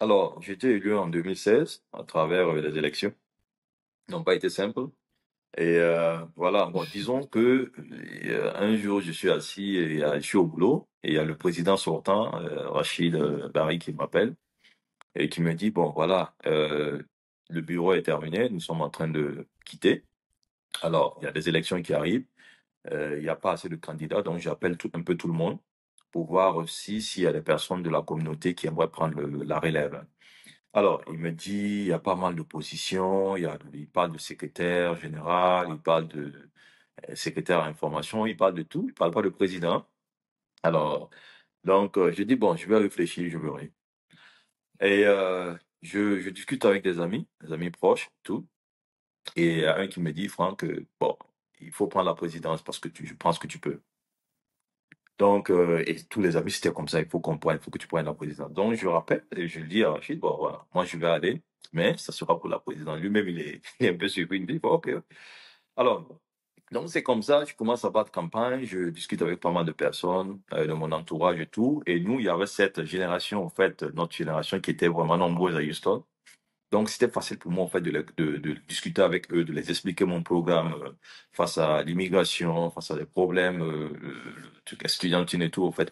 alors, j'ai été élu en 2016 à travers les élections. Elles n'ont pas été simples. Et voilà, bon, disons que un jour, je suis assis et je suis au boulot et il y a le président sortant, Rachid Barry, qui m'appelle et qui me dit, bon, voilà, le bureau est terminé, nous sommes en train de quitter. Alors, il y a des élections qui arrivent, il n'y a pas assez de candidats, donc j'appelle un peu tout le monde pour voir aussi s'il y a des personnes de la communauté qui aimeraient prendre la relève. Alors, il me dit, il y a pas mal d'opposition, il parle de secrétaire général, il parle de secrétaire à information, il parle de tout, il parle pas de président. Alors, donc, je dis, bon, je vais réfléchir, je verrai. Et je discute avec des amis proches, tout. Et il y a un qui me dit, Franck, bon, il faut prendre la présidence parce que je pense que tu peux. Donc, et tous les amis, c'était comme ça, il faut qu'on prenne, il faut que tu prennes la présidence. Donc, je rappelle et je dis à Rachid, bon, voilà, moi, je vais aller, mais ça sera pour la présidence. Lui-même, il est un peu surpris, il me dit, bon, ok. Alors, donc, c'est comme ça, je commence à battre campagne, je discute avec pas mal de personnes, de mon entourage et tout. Et nous, il y avait cette génération, en fait, notre génération qui était vraiment nombreuse à Houston. Donc, c'était facile pour moi, en fait, de discuter avec eux, de les expliquer mon programme face à l'immigration, face à des problèmes, le truc estudiantine et tout, en fait,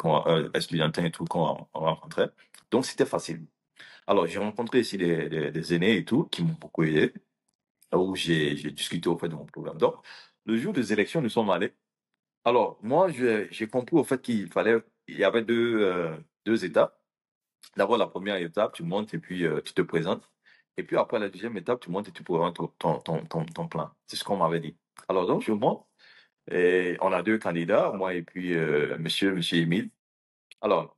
estudiantin et tout, qu'on rencontrait. Donc, c'était facile. Alors, j'ai rencontré ici des aînés et tout, qui m'ont beaucoup aidé, où j'ai discuté, au fait, de mon programme. Donc, le jour des élections, nous sommes allés. Alors, moi, j'ai compris, au fait, il y avait deux étapes. D'abord, la première étape, tu montes et puis tu te présentes. Et puis après, la deuxième étape, tu montes et tu présentes ton plan. C'est ce qu'on m'avait dit. Alors donc, je monte et on a deux candidats, moi et puis monsieur Émile. Alors,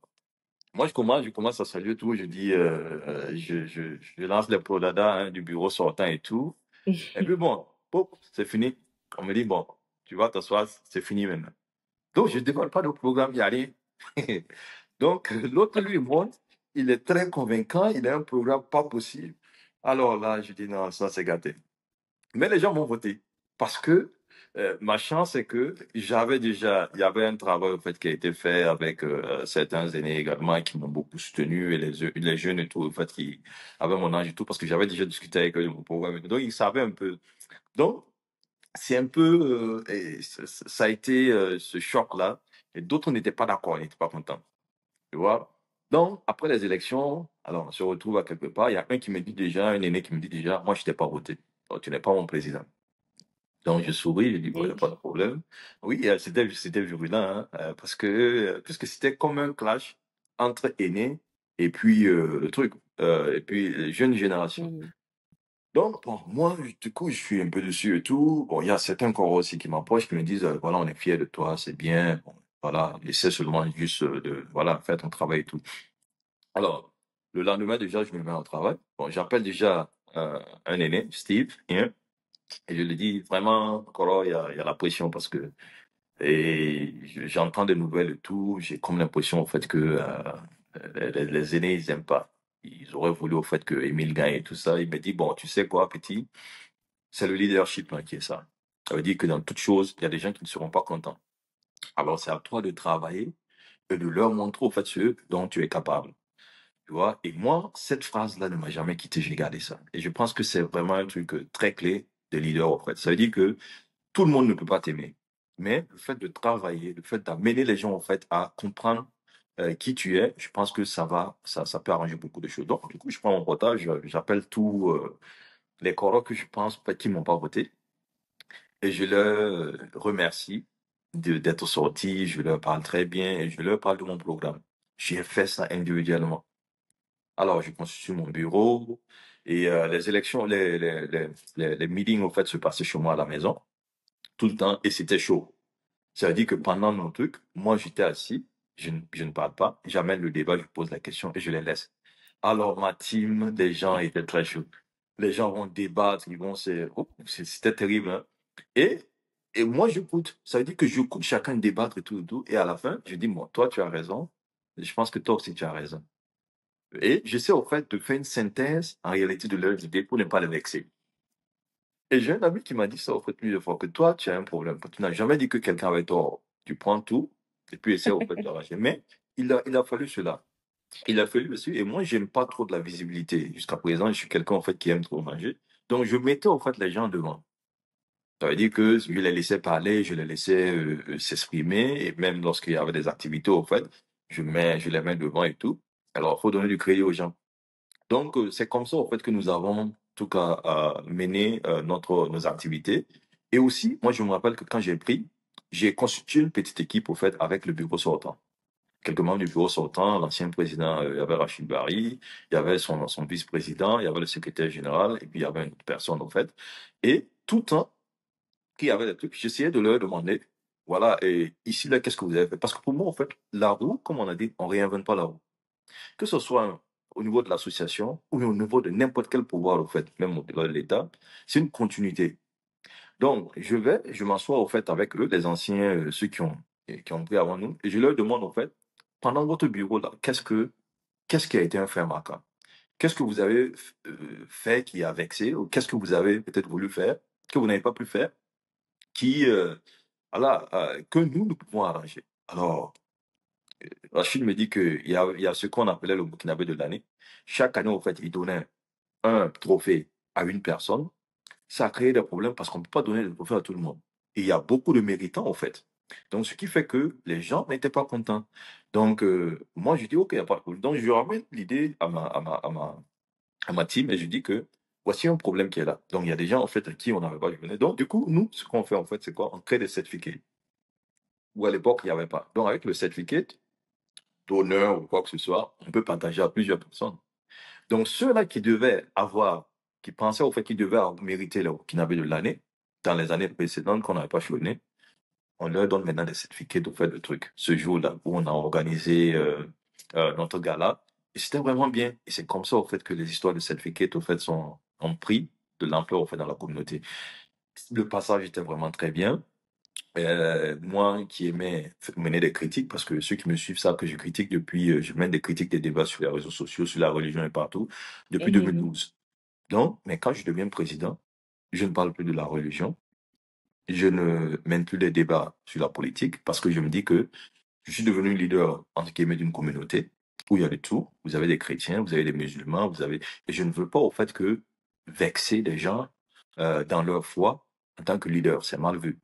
moi, je commence à saluer tout. Je dis, je lance les dada hein, du bureau sortant et tout. Et puis bon, pop, c'est fini. On me dit, bon, tu vas t'asseoir, c'est fini maintenant. Donc, je ne dévoile pas de programme, il n'y a rien. Donc, l'autre lui montre, il est très convaincant, il a un programme pas possible. Alors là, je dis non, ça c'est gâté. Mais les gens vont voter parce que ma chance c'est que il y avait un travail au fait qui a été fait avec certains aînés également qui m'ont beaucoup soutenu et les jeunes et tout, au fait qui avaient mon âge et tout parce que j'avais déjà discuté avec eux de mon programme. Donc ils savaient un peu. Donc c'est un peu, et ça a été ce choc-là. Et d'autres n'étaient pas d'accord, ils n'étaient pas contents. Tu vois? Donc, après les élections, alors on se retrouve à quelque part. Il y a un qui me dit déjà, un aîné qui me dit déjà, moi, je t'ai pas voté. Donc, tu n'es pas mon président. Donc, je souris, je dis, bon, il n'y a Oui. pas de problème. Oui, c'était virulent, hein, parce que, puisque c'était comme un clash entre aînés et puis le truc, et puis les jeunes générations. Mhm. Donc, bon, moi, du coup, je suis un peu dessus et tout. Bon, il y a certains corps aussi qui m'approchent, qui me disent, voilà, on est fiers de toi, c'est bien. Bon, voilà, essaie seulement juste voilà, faire ton travail et tout. Alors, le lendemain, déjà, je me mets au travail. Bon, j'appelle déjà un aîné, Steve, hein, et je lui dis, vraiment, Coro, il y a la pression parce que j'entends des nouvelles et tout. J'ai comme l'impression, au fait, que les aînés, ils aiment pas. Ils auraient voulu, au fait, que Émile gagne et tout ça. Il me dit, bon, tu sais quoi, petit? C'est le leadership hein, qui est ça. Ça veut dire que dans toute chose, il y a des gens qui ne seront pas contents. Alors, c'est à toi de travailler et de leur montrer au fait ce dont tu es capable. Tu vois? Et moi, cette phrase-là ne m'a jamais quitté, j'ai gardé ça. Et je pense que c'est vraiment un truc très clé des leaders, en fait. Ça veut dire que tout le monde ne peut pas t'aimer. Mais le fait de travailler, le fait d'amener les gens, en fait, à comprendre qui tu es, je pense que ça peut arranger beaucoup de choses. Donc, du coup, je prends mon portable, j'appelle tous les corps que je pense, en fait, qui m'ont pas voté. et je leur remercie d'être sortis, je leur parle très bien et je leur parle de mon programme. J'ai fait ça individuellement. Alors, je constitue mon bureau et les élections, les meetings, en fait, se passaient chez moi à la maison, tout le temps, et c'était chaud. Ça veut dire que pendant nos trucs, moi, j'étais assis, je ne parle pas, j'amène le débat, je pose la question et je les laisse. Alors, ma team, des gens étaient très chauds. Les gens vont débattre, c'était terrible, hein. Et, et moi, j'écoute. Ça veut dire que j'écoute chacun débattre et tout. Et à la fin, je dis, moi, toi, tu as raison. Je pense que toi aussi, tu as raison. Et j'essaie, au fait, de faire une synthèse, en réalité, de leurs idées pour ne pas les vexer. Et j'ai un ami qui m'a dit ça, au fait, plusieurs fois, que toi, tu as un problème. Tu n'as jamais dit que quelqu'un avait tort. Tu prends tout, et puis essaie, au fait, d'arracher. Mais il a fallu cela. Il a fallu aussi, et moi, j'aime pas trop de la visibilité. Jusqu'à présent, je suis quelqu'un, en fait, qui aime trop manger. Donc, je mettais, en fait, les gens devant. Ça veut dire que je les laissais parler, je les laissais s'exprimer, et même lorsqu'il y avait des activités, en fait, je les mets devant et tout. Alors, il faut donner du crédit aux gens. Donc, c'est comme ça, en fait, que nous avons, en tout cas, mené nos activités. Et aussi, moi, je me rappelle que quand j'ai pris, j'ai constitué une petite équipe, au fait, avec le bureau sortant. Quelques membres du bureau sortant, l'ancien président, il y avait Rachid Bari, il y avait son vice-président, il y avait le secrétaire général, et puis il y avait une autre personne, en fait. Et tout le temps qu'il y avait des trucs, j'essayais de leur demander, voilà, et ici, là, qu'est-ce que vous avez fait? Parce que pour moi, en fait, la roue, comme on a dit, on réinvente pas la roue. Que ce soit au niveau de l'association ou au niveau de n'importe quel pouvoir, au fait, même au-delà de l'État, c'est une continuité. Donc, je m'assois, au fait, avec eux, les anciens, ceux qui ont pris avant nous, et je leur demande, au fait, pendant votre bureau, là, qu'est-ce qui a été un fait marquant? Qu'est-ce que vous avez fait qui a vexé, ou qu'est-ce que vous avez peut-être voulu faire, que vous n'avez pas pu faire, qui, voilà, que nous pouvons arranger. Alors, Rachid me dit il y a ce qu'on appelait le Burkinabé de l'année. Chaque année, en fait, il donnait un trophée à une personne. Ça a créé des problèmes parce qu'on ne peut pas donner le trophée à tout le monde. Et il y a beaucoup de méritants, en fait. Donc, ce qui fait que les gens n'étaient pas contents. Donc, moi, je dis, OK, il n'y a pas de problème. Donc, je ramène l'idée à ma team et je dis que voici un problème qui est là. Donc, il y a des gens, en fait, à qui on n'avait pas donné. Donc, du coup, nous, ce qu'on fait, en fait, c'est quoi? On crée des certificats. Ou à l'époque, il n'y avait pas. Donc, avec le certificat d'honneur ou quoi que ce soit, on peut partager à plusieurs personnes. Donc, ceux-là qui pensaient au fait qu'ils devaient mériter le Burkinabé de l'année, dans les années précédentes qu'on n'avait pas choisi, on leur donne maintenant des certificats de fait de trucs. Ce jour-là où on a organisé notre gala, et c'était vraiment bien. Et c'est comme ça, au fait, que les histoires de certificats, au fait, ont pris de l'ampleur, au fait, dans la communauté. Le passage était vraiment très bien. Moi qui aimais mener des critiques, parce que ceux qui me suivent savent que je critique depuis, je mène des critiques, des débats sur les réseaux sociaux, sur la religion et partout, depuis Mhm. 2012. Donc, mais quand je deviens président, je ne parle plus de la religion, je ne mène plus des débats sur la politique, parce que je me dis que je suis devenu leader, entre guillemets, d'une communauté où il y a de tout. Vous avez des chrétiens, vous avez des musulmans, et je ne veux pas, au fait, que vexer des gens dans leur foi en tant que leader. C'est mal vu.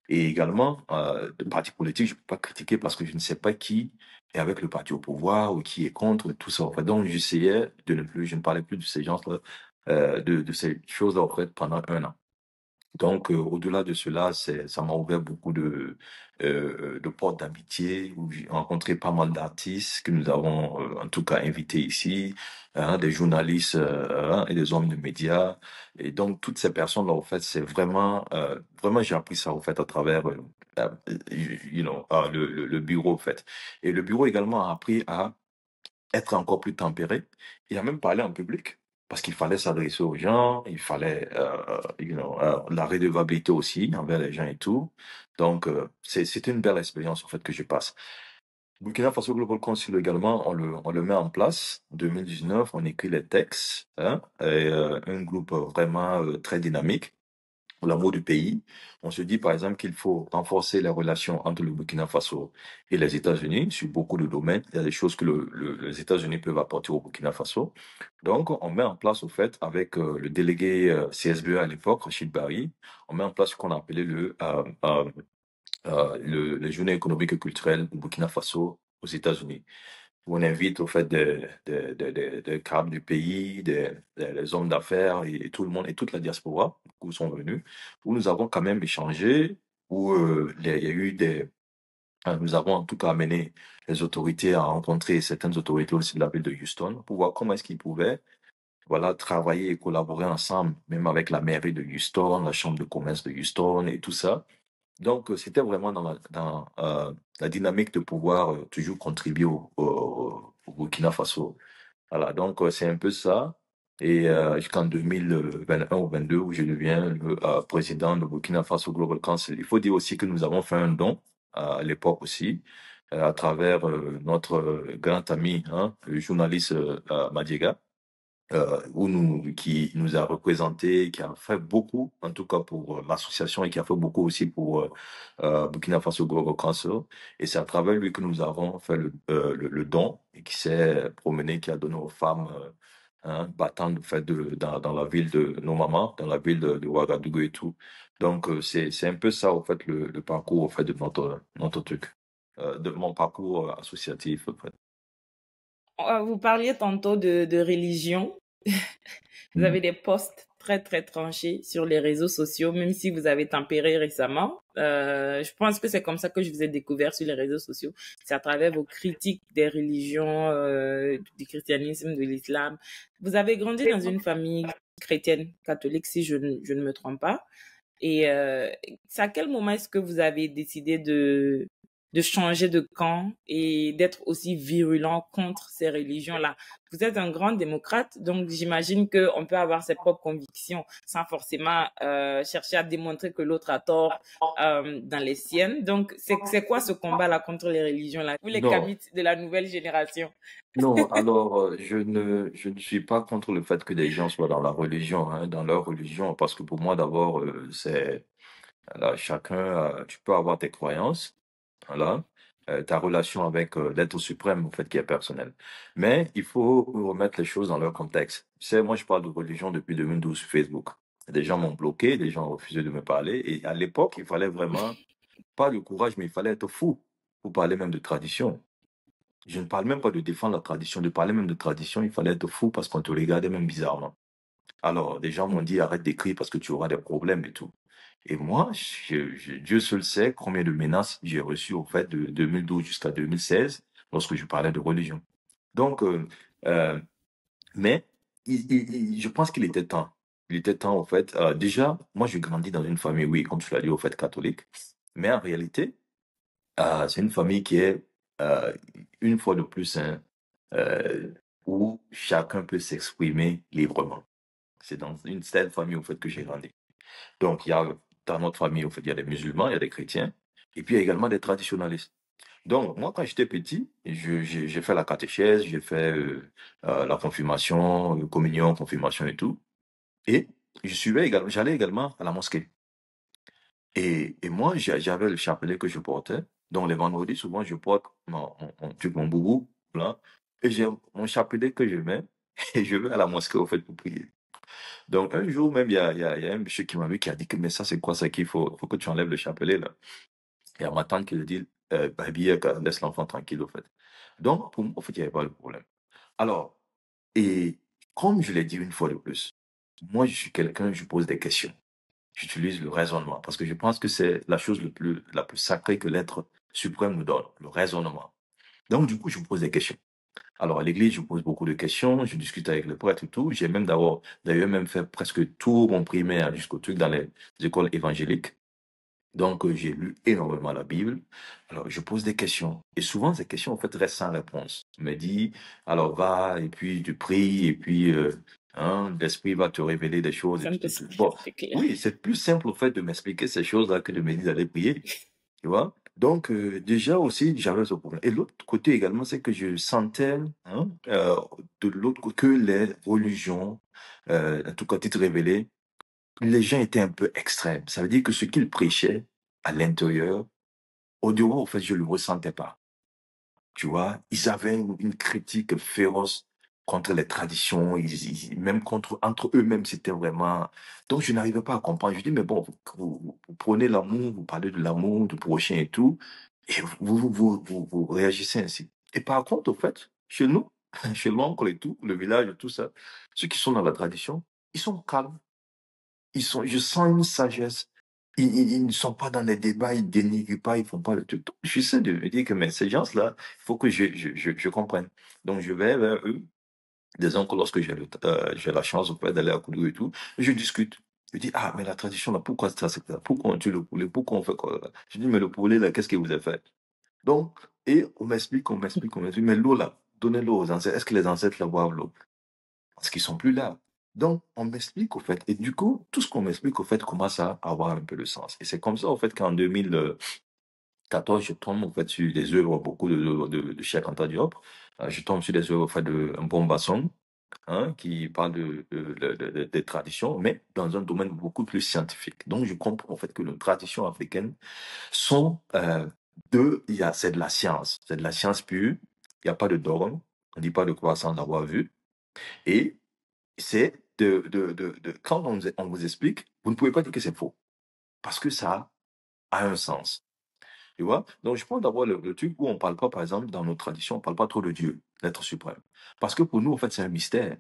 Et également, de partis politiques, je ne peux pas critiquer parce que je ne sais pas qui est avec le parti au pouvoir ou qui est contre, tout ça. En fait. Donc, je ne parlais plus de ces gens-là, de ces choses-là, en fait, pendant un an. Donc, au-delà de cela, ça m'a ouvert beaucoup de portes d'amitié où j'ai rencontré pas mal d'artistes que nous avons, en tout cas, invités ici, hein, des journalistes hein, et des hommes de médias. Et donc, toutes ces personnes-là, en fait, c'est vraiment, j'ai appris ça, en fait, à travers, euh, le bureau, en fait. Et le bureau également a appris à être encore plus tempéré et à même parler en public. Parce qu'il fallait s'adresser aux gens, il fallait la redevabilité aussi envers les gens et tout. Donc, c'est une belle expérience en fait que je passe. Burkina Faso Global Council également, on le met en place. En 2019, on écrit les textes, hein, et, un groupe vraiment très dynamique pour l'amour du pays. On se dit par exemple qu'il faut renforcer les relations entre le Burkina Faso et les États-Unis sur beaucoup de domaines. Il y a des choses que les États-Unis peuvent apporter au Burkina Faso. Donc, on met en place, au fait, avec le délégué CSBE à l'époque, Rachid Bari, on met en place ce qu'on a appelé les journées économiques et culturelles du Burkina Faso aux États-Unis. On invite au fait des cadres du pays, des hommes d'affaires et tout le monde et toute la diaspora beaucoup sont venus, où nous avons quand même échangé, où il y a eu nous avons en tout cas amené les autorités à rencontrer certaines autorités aussi de la ville de Houston pour voir comment est-ce qu'ils pouvaient, voilà, travailler et collaborer ensemble, même avec la mairie de Houston, la chambre de commerce de Houston et tout ça. Donc, c'était vraiment dans la dynamique de pouvoir toujours contribuer au Burkina Faso. Voilà, donc c'est un peu ça. Et jusqu'en 2021 ou 22, où je deviens le président de Burkina Faso Global Council. Il faut dire aussi que nous avons fait un don à l'époque aussi, à travers notre grand ami, hein, le journaliste Madiega, qui nous a représenté, qui a fait beaucoup, en tout cas pour l'association, et qui a fait beaucoup aussi pour Burkina Faso Global Council. Et c'est à travers lui que nous avons fait le don et qui s'est promené, qui a donné aux femmes battant dans la ville de nos mamans, dans la ville de Ouagadougou et tout. Donc c'est un peu ça, au fait, le parcours, au fait, de notre truc, de mon parcours associatif, en fait. Vous parliez tantôt de religion. Vous Mhm. avez des posts très, très tranchés sur les réseaux sociaux, même si vous avez tempéré récemment. Je pense que c'est comme ça que je vous ai découvert sur les réseaux sociaux. C'est à travers vos critiques des religions, du christianisme, de l'islam. Vous avez grandi dans une famille chrétienne, catholique, si je ne me trompe pas. Et c'est à quel moment est-ce que vous avez décidé de changer de camp et d'être aussi virulent contre ces religions-là? Vous êtes un grand démocrate, donc j'imagine qu'on peut avoir ses propres convictions sans forcément chercher à démontrer que l'autre a tort dans les siennes. Donc, c'est quoi ce combat-là contre les religions-là? Vous, les Non, kamites de la nouvelle génération. non, alors je ne suis pas contre le fait que des gens soient dans la religion, hein, dans leur religion, parce que pour moi d'abord, c'est là, chacun, tu peux avoir tes croyances, voilà, ta relation avec l'être suprême, en fait, qui est personnelle. Mais il faut remettre les choses dans leur contexte. Tu sais, moi je parle de religion depuis 2012 sur Facebook. Des gens m'ont bloqué, des gens ont refusé de me parler, et à l'époque, il fallait vraiment pas le courage, mais il fallait être fou pour parler même de tradition. Je ne parle même pas de défendre la tradition, de parler même de tradition, il fallait être fou parce qu'on te regardait même bizarrement. Alors, des gens m'ont dit arrête d'écrire parce que tu auras des problèmes et tout. Et moi, Dieu seul sait combien de menaces j'ai reçues au fait de 2012 jusqu'à 2016 lorsque je parlais de religion. Donc, euh, mais je pense qu'il était temps. Il était temps, au fait. Déjà, moi, je grandis dans une famille, oui, comme tu l'as dit, au fait, catholique. Mais en réalité, c'est une famille qui est, euh, une fois de plus, hein, euh, où chacun peut s'exprimer librement. C'est dans une telle famille, au fait, que j'ai grandi. Donc, dans notre famille, au fait, il y a des musulmans, il y a des chrétiens, et puis il y a également des traditionalistes. Donc, moi, quand j'étais petit, j'ai fait la catéchèse, j'ai fait la confirmation, communion, confirmation et tout. Et j'allais également à la mosquée. Et moi, j'avais le chapelet que je portais. Donc, les vendredis, souvent, je porte mon boubou, là. Et j'ai mon chapelet que je mets. Et je vais à la mosquée, au fait, pour prier. Donc, un jour, même, il y a un monsieur qui m'a vu qui a dit que, mais ça, c'est quoi ça qu'il faut que tu enlèves le chapelet, là. Et à ma tante qui lui dit, Baby, laisse l'enfant tranquille, au fait. Donc, pour moi, en fait, il n'y avait pas de problème. Alors, et comme je l'ai dit une fois de plus, moi, je suis quelqu'un, je pose des questions. J'utilise le raisonnement parce que je pense que c'est la chose la plus sacrée que l'être suprême nous donne, le raisonnement. Donc, du coup, je me pose des questions. Alors, à l'église, je pose beaucoup de questions, je discute avec le prêtre et tout. J'ai même d'ailleurs même fait presque tout mon primaire jusqu'au truc dans les écoles évangéliques. Donc, j'ai lu énormément la Bible. Alors, je pose des questions. Et souvent, ces questions, en fait, restent sans réponse. On me dit, alors va, et puis tu pries, et puis l'Esprit va te révéler des choses. Et tout, tout, tout. Saint-Esprit, Bon, c'est clair. oui, c'est plus simple, en fait, de m'expliquer ces choses-là que de me dire d'aller prier. Tu vois? Donc, déjà aussi, j'avais ce problème. Et l'autre côté également, c'est que je sentais, de l'autre côté, que les religions, en tout cas, titre révélé, les gens étaient un peu extrêmes. Ça veut dire que ce qu'ils prêchaient à l'intérieur, au dehors, en fait, je ne le ressentais pas. Tu vois, ils avaient une critique féroce contre les traditions, même entre eux-mêmes, c'était vraiment... Donc, je n'arrivais pas à comprendre. Je dis, mais bon, vous prenez l'amour, vous parlez de l'amour, du prochain et tout, et vous réagissez ainsi. Et par contre, au fait, chez nous, chez l'oncle et tout, le village et tout ça, ceux qui sont dans la tradition, ils sont calmes. je sens une sagesse. Ils ne sont pas dans les débats, ils dénigrent pas, ils font pas le truc. Donc, j'essaie de me dire que, mais ces gens-là, il faut que je comprenne. Donc, je vais vers eux. Disons que lorsque j'ai la chance, en fait, d'aller à Koudou et tout, je discute. Je dis, ah, mais la tradition, là, pourquoi ça, c'est ça? Pourquoi on tue le poulet? Pourquoi on fait quoi, là? Je dis, mais le poulet, là, qu'est-ce que vous avez fait? Donc, et on m'explique, mais l'eau, là, donnez l'eau aux ancêtres. Est-ce que les ancêtres, là, boivent l'eau? Parce qu'ils sont plus là. Donc, on m'explique, au fait. Et du coup, tout ce qu'on m'explique, au fait, commence à avoir un peu de sens. Et c'est comme ça, au fait, qu'en 2014, je tombe, au fait, sur des œuvres, beaucoup de Cheikh Anta Diop. Je tombe sur des œuvres, au fait, de Mbomba Song, hein, qui parle des traditions, mais dans un domaine beaucoup plus scientifique. Donc, je comprends, en fait, que nos traditions africaines sont c'est de la science. C'est de la science pure. Il n'y a pas de dogme. On ne dit pas de croissance d'avoir vu. Et c'est quand on vous explique, vous ne pouvez pas dire que c'est faux. Parce que ça a un sens. Tu vois? Donc, je pense d'abord le truc où on ne parle pas, par exemple, dans nos traditions, on ne parle pas trop de Dieu, l'être suprême. Parce que pour nous, en fait, c'est un mystère.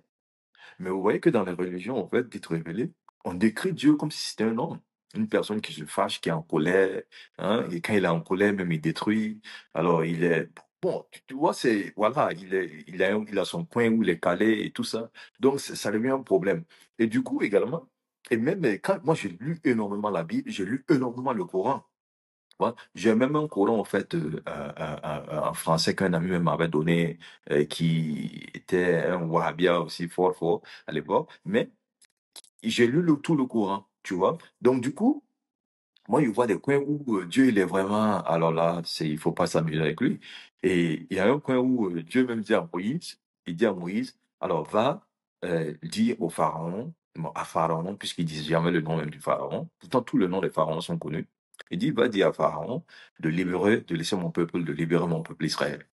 Mais vous voyez que dans les religions, en fait, dites révélées, on décrit Dieu comme si c'était un homme. Une personne qui se fâche, qui est en colère, hein, et quand il est en colère, même il détruit. Alors, il est, bon, tu vois, voilà, il a son coin où il est calé et tout ça. Donc, ça devient un problème. Et du coup, également, et même quand moi j'ai lu énormément la Bible, j'ai lu énormément le Coran. Ouais. J'ai même un courant en fait en français qu'un ami m'avait donné qui était un wahhabia aussi fort fort à l'époque, mais j'ai lu tout le courant, tu vois. Donc du coup, moi je vois des coins où Dieu il est vraiment, alors là, il faut pas s'amuser avec lui. Et il y a un coin où Dieu même dit à Moïse, il dit à Moïse, alors va dire au pharaon, bon, à Pharaon, puisqu'il dit jamais le nom même du pharaon, pourtant tous les noms des pharaons sont connus. Il dit, va dire à Pharaon de laisser mon peuple, de libérer mon peuple Israël.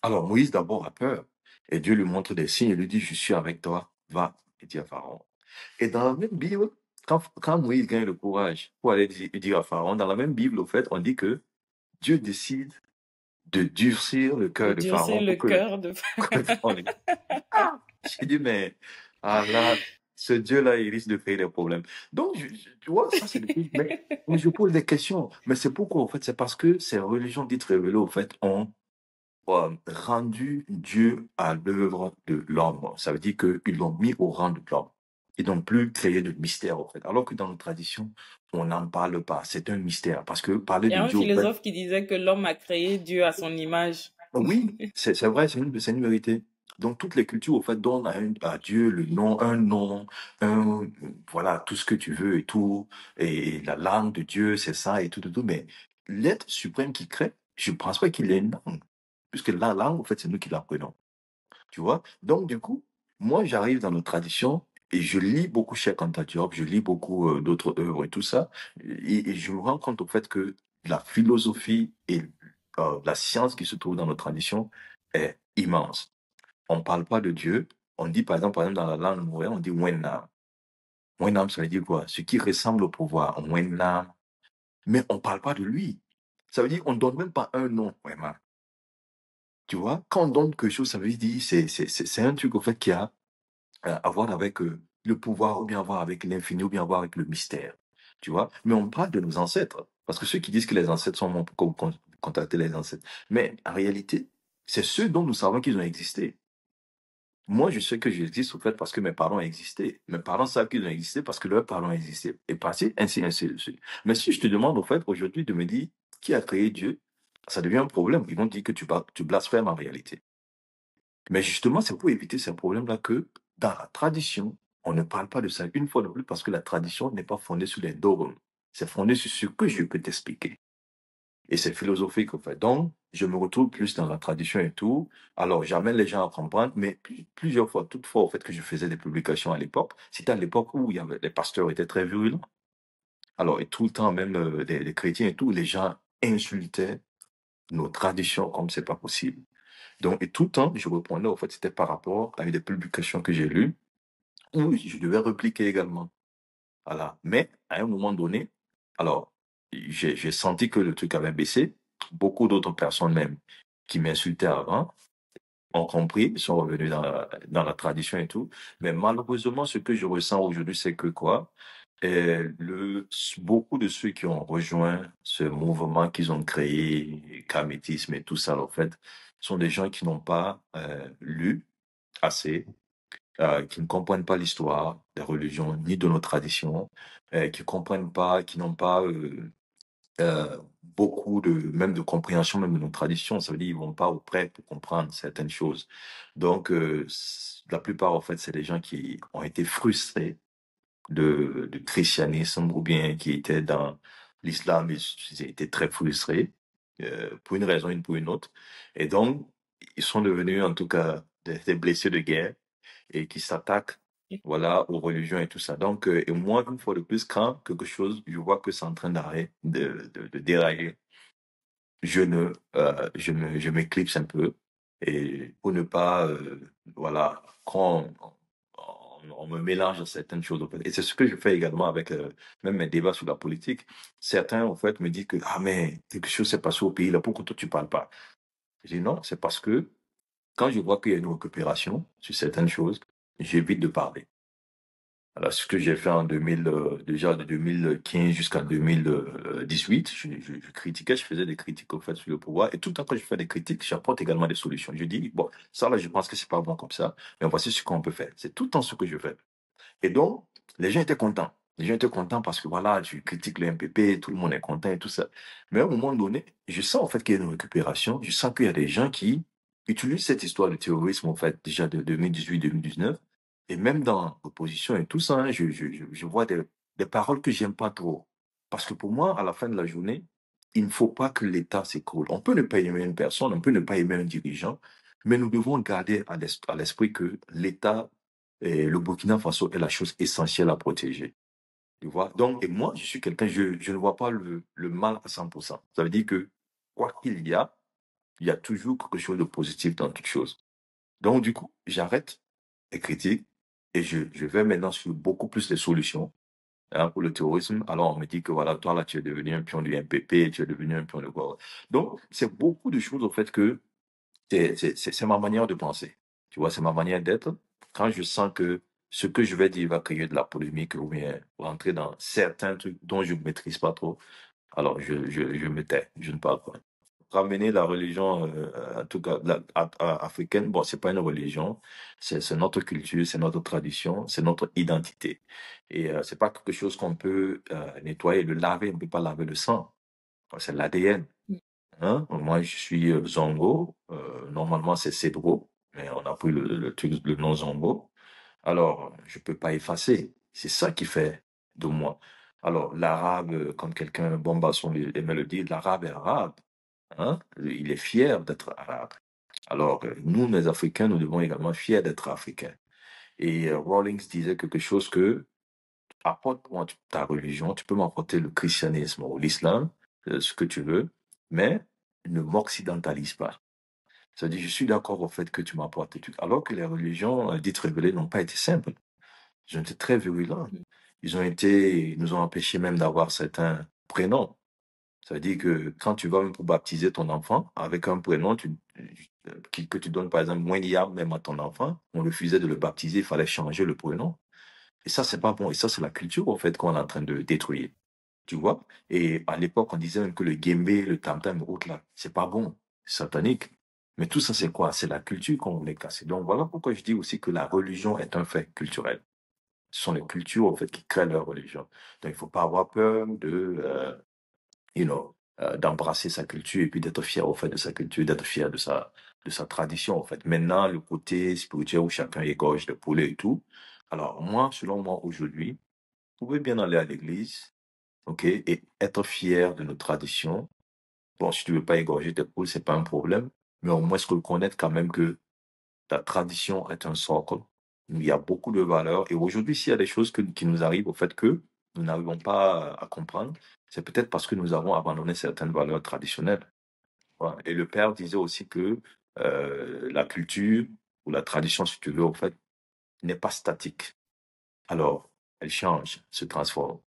Alors Moïse d'abord a peur. Et Dieu lui montre des signes et lui dit, je suis avec toi, va, et dit à Pharaon. Et dans la même Bible, quand Moïse gagne le courage pour aller dire à Pharaon, dans la même Bible, au fait, on dit que Dieu décide de durcir le De cœur de durcir Pharaon le pour que le, cœur de... pour que le Pharaon les- Ah! J'ai dit, mais ah là, ce Dieu-là, il risque de créer des problèmes. Donc, tu vois, ça, c'est le truc. Mais je pose des questions. Mais c'est pourquoi, en fait, c'est parce que ces religions dites révélées, au fait, ont rendu Dieu à l'œuvre de l'homme. Ça veut dire qu'ils l'ont mis au rang de l'homme. Ils n'ont plus créé de mystère, en fait. Alors que dans nos traditions, on n'en parle pas. C'est un mystère. Parce que parler Il y a de un Dieu, en fait, philosophe qui disait que l'homme a créé Dieu à son image. oui, c'est vrai, c'est une vérité. Donc, toutes les cultures, au fait, donnent à Dieu le nom, voilà, tout ce que tu veux et tout. Et la langue de Dieu, c'est ça et tout, tout, tout. Mais l'être suprême qui crée, je ne pense pas qu'il ait une langue. Puisque la langue, en fait, c'est nous qui l'apprenons. Tu vois? Donc, du coup, moi, j'arrive dans nos traditions et je lis beaucoup Cheikh Anta Diop, je lis beaucoup d'autres œuvres et tout ça. Et je me rends compte au fait que la philosophie et la science qui se trouve dans nos traditions est immense. On ne parle pas de Dieu. On dit, par exemple, dans la langue mauré, on dit Wenam. Wenam, ça veut dire quoi? Ce qui ressemble au pouvoir. Wenam. Mais on ne parle pas de lui. Ça veut dire qu'on ne donne même pas un nom, vraiment. Tu vois? Quand on donne quelque chose, ça veut dire, c'est un truc, au fait, qui a à voir avec le pouvoir, ou bien à voir avec l'infini, ou bien à voir avec le mystère. Tu vois? Mais on parle de nos ancêtres. Parce que ceux qui disent que les ancêtres sont morts, pourquoi vous contactez les ancêtres? Mais en réalité, c'est ceux dont nous savons qu'ils ont existé. Moi, je sais que j'existe au fait parce que mes parents ont existé. Mes parents savent qu'ils ont existé parce que leurs parents ont existé. Et passé, ainsi de suite. Mais si je te demande, au fait, aujourd'hui, de me dire qui a créé Dieu, ça devient un problème. Ils vont dire que tu blasphèmes en réalité. Mais justement, c'est pour éviter ces problèmes-là que dans la tradition, on ne parle pas de ça une fois de plus parce que la tradition n'est pas fondée sur les dogmes. C'est fondé sur ce que je peux t'expliquer. Et c'est philosophique, en fait. Donc, je me retrouve plus dans la tradition et tout. Alors, j'amène les gens à comprendre, mais plusieurs fois, toutefois, au fait que je faisais des publications à l'époque, c'était à l'époque où les pasteurs étaient très virulents. Alors, et tout le temps, même les chrétiens et tout, les gens insultaient nos traditions comme c'est pas possible. Donc, et tout le temps, je reprenais, en fait, c'était par rapport à une des publications que j'ai lues, où je devais répliquer également. Voilà. Mais, à un moment donné, alors, j'ai senti que le truc avait baissé. Beaucoup d'autres personnes même qui m'insultaient avant ont compris, sont revenus dans la tradition et tout. Mais malheureusement, ce que je ressens aujourd'hui, c'est que quoi? Beaucoup de ceux qui ont rejoint ce mouvement qu'ils ont créé, Kamétisme et tout ça, en fait, sont des gens qui n'ont pas lu assez, qui ne comprennent pas l'histoire des religions ni de nos traditions, qui comprennent pas, qui n'ont pas beaucoup de même de compréhension même de nos traditions. Ça veut dire ils vont pas auprès pour comprendre certaines choses. Donc la plupart en fait c'est des gens qui ont été frustrés de christianisme ou bien qui étaient dans l'islam, ils étaient très frustrés pour une raison ou pour une autre. Et donc, ils sont devenus en tout cas des blessés de guerre et qui s'attaquent voilà, aux religions et tout ça. Donc, et moi, une fois de plus, quand quelque chose, je vois que c'est en train d'arrêter, de dérailler, je m'éclipse un peu et pour ne pas, voilà, quand on me mélange à certaines choses, en fait. Et c'est ce que je fais également avec même mes débats sur la politique. Certains, en fait, me disent que, ah, mais quelque chose s'est passé au pays, là, pourquoi toi tu parles pas? Je dis non, c'est parce que quand je vois qu'il y a une récupération sur certaines choses, j'évite de parler. Alors, ce que j'ai fait en 2000, déjà de 2015 jusqu'à 2018, je critiquais, je faisais des critiques au fait sur le pouvoir. Et tout le temps que je fais des critiques, j'apporte également des solutions. Je dis, bon, ça là, je pense que c'est pas bon comme ça, mais voici ce qu'on peut faire. C'est tout le temps ce que je fais. Et donc, les gens étaient contents. Les gens étaient contents parce que voilà, tu critiques le MPP, tout le monde est content et tout ça. Mais à un moment donné, je sens en fait qu'il y a une récupération. Je sens qu'il y a des gens qui utilisent cette histoire de terrorisme en fait déjà de 2018-2019. Et même dans l'opposition et tout ça, hein, je vois des paroles que j'aime pas trop. Parce que pour moi, à la fin de la journée, il ne faut pas que l'État s'écroule. On peut ne pas aimer une personne, on peut ne pas aimer un dirigeant, mais nous devons garder à l'esprit que l'État et le Burkina Faso est la chose essentielle à protéger. Tu vois? Donc, et moi, je suis quelqu'un, je ne vois pas le mal à 100%. Ça veut dire que, quoi qu'il y a, il y a toujours quelque chose de positif dans toute chose. Donc, du coup, j'arrête les critiques et je vais maintenant sur beaucoup plus les solutions hein, pour le terrorisme. Alors, on me dit que voilà, toi, là, tu es devenu un pion du MPP, tu es devenu un pion de quoi. Donc, c'est beaucoup de choses, au fait, que c'est ma manière de penser. Tu vois, c'est ma manière d'être. Quand je sens que ce que je vais dire va créer de la polémique ou bien rentrer dans certains trucs dont je ne maîtrise pas trop, alors je me tais, je ne parle pas. Ramener la religion, en tout cas africaine, bon, c'est pas une religion, c'est notre culture, c'est notre tradition, c'est notre identité. Et c'est pas quelque chose qu'on peut nettoyer, le laver, on ne peut pas laver le sang. C'est l'ADN. Hein? Moi, je suis Zongo. Normalement, c'est Cedro, mais on a pris le nom Zongo. Alors, je peux pas effacer. C'est ça qui fait de moi. Alors, l'arabe, comme quelqu'un, Bombasson aimait le dire, l'arabe est arabe. Hein? Il est fier d'être arabe. Alors, nous, les Africains, nous devons également être fiers d'être africains. Et Rawlings disait quelque chose que apporte-moi ta religion, tu peux m'apporter le christianisme ou l'islam, ce que tu veux, mais ne m'occidentalise pas. C'est-à-dire, je suis d'accord au fait que tu m'apportes des trucs, alors que les religions dites révélées n'ont pas été simples. Ils ont été très virulents. Ils nous ont empêché même d'avoir certains prénoms. C'est-à-dire que quand tu vas même pour baptiser ton enfant, avec un prénom que tu donnes, par exemple, Mouniam même à ton enfant, on refusait de le baptiser, il fallait changer le prénom. Et ça, c'est pas bon. Et ça, c'est la culture, en fait, qu'on est en train de détruire. Tu vois? Et à l'époque, on disait même que le guembé, le tam-tam et autres, là, c'est pas bon. C'est satanique. Mais tout ça, c'est quoi? C'est la culture qu'on voulait casser. Donc, voilà pourquoi je dis aussi que la religion est un fait culturel. Ce sont les cultures, en fait, qui créent leur religion. Donc, il faut pas avoir peur you know, d'embrasser sa culture et puis d'être fier, au fait, de sa culture, d'être fier de sa tradition, en fait. Maintenant, le côté spirituel où chacun égorge le poulet et tout. Alors, moi, selon moi, aujourd'hui, vous pouvez bien aller à l'église, ok, et être fier de nos traditions. Bon, si tu veux pas égorger tes poules, c'est pas un problème, mais au moins reconnaître quand même que ta tradition est un socle où il y a beaucoup de valeurs. Et aujourd'hui, s'il y a des choses qui nous arrivent au fait que nous n'arrivons pas à comprendre, c'est peut-être parce que nous avons abandonné certaines valeurs traditionnelles. Voilà. Et le père disait aussi que la culture ou la tradition, si tu veux, au fait, n'est pas statique. Alors, elle change, se transforme.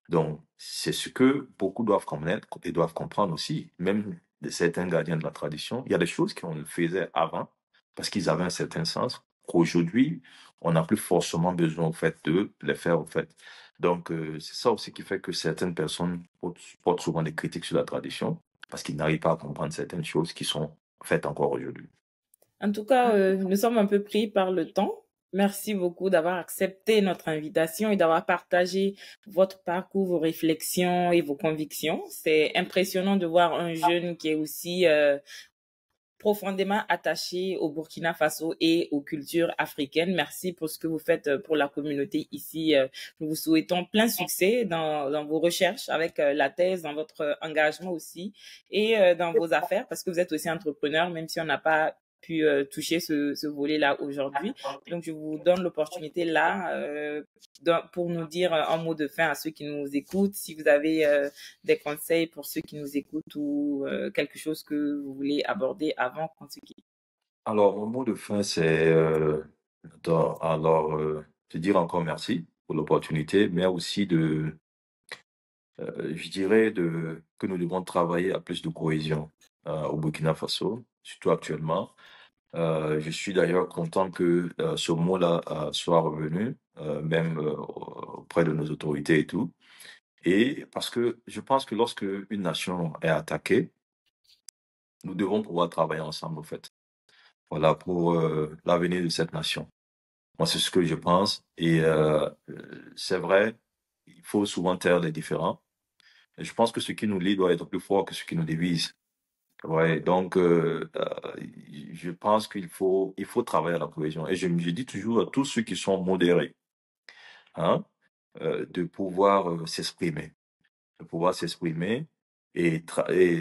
Donc, c'est ce que beaucoup doivent connaître et doivent comprendre aussi. Même de certains gardiens de la tradition, il y a des choses qu'on faisait avant parce qu'ils avaient un certain sens. Aujourd'hui, on n'a plus forcément besoin, au fait, de les faire, au fait. Donc, c'est ça aussi qui fait que certaines personnes portent souvent des critiques sur la tradition, parce qu'ils n'arrivent pas à comprendre certaines choses qui sont faites encore aujourd'hui. En tout cas, nous sommes un peu pris par le temps. Merci beaucoup d'avoir accepté notre invitation et d'avoir partagé votre parcours, vos réflexions et vos convictions. C'est impressionnant de voir un jeune qui est aussi profondément attaché au Burkina Faso et aux cultures africaines. Merci pour ce que vous faites pour la communauté ici. Nous vous souhaitons plein succès dans vos recherches avec la thèse, dans votre engagement aussi et dans vos affaires parce que vous êtes aussi entrepreneur, même si on n'a pas pu toucher ce volet-là aujourd'hui. Donc, je vous donne l'opportunité là pour nous dire un mot de fin à ceux qui nous écoutent. Si vous avez des conseils pour ceux qui nous écoutent ou quelque chose que vous voulez aborder avant qu'on se quitte. Alors, mon mot de fin, c'est te dire encore merci pour l'opportunité, mais aussi je dirais que nous devons travailler à plus de cohésion au Burkina Faso, surtout actuellement. Je suis d'ailleurs content que ce mot-là soit revenu, même auprès de nos autorités et tout. Et parce que je pense que lorsque une nation est attaquée, nous devons pouvoir travailler ensemble, en fait. Voilà, pour l'avenir de cette nation. Moi, c'est ce que je pense. Et c'est vrai, il faut souvent taire les différends. Et je pense que ce qui nous lie doit être plus fort que ce qui nous divise. Ouais, donc je pense il faut travailler à la cohésion. Et je dis toujours à tous ceux qui sont modérés, hein, de pouvoir de pouvoir s'exprimer et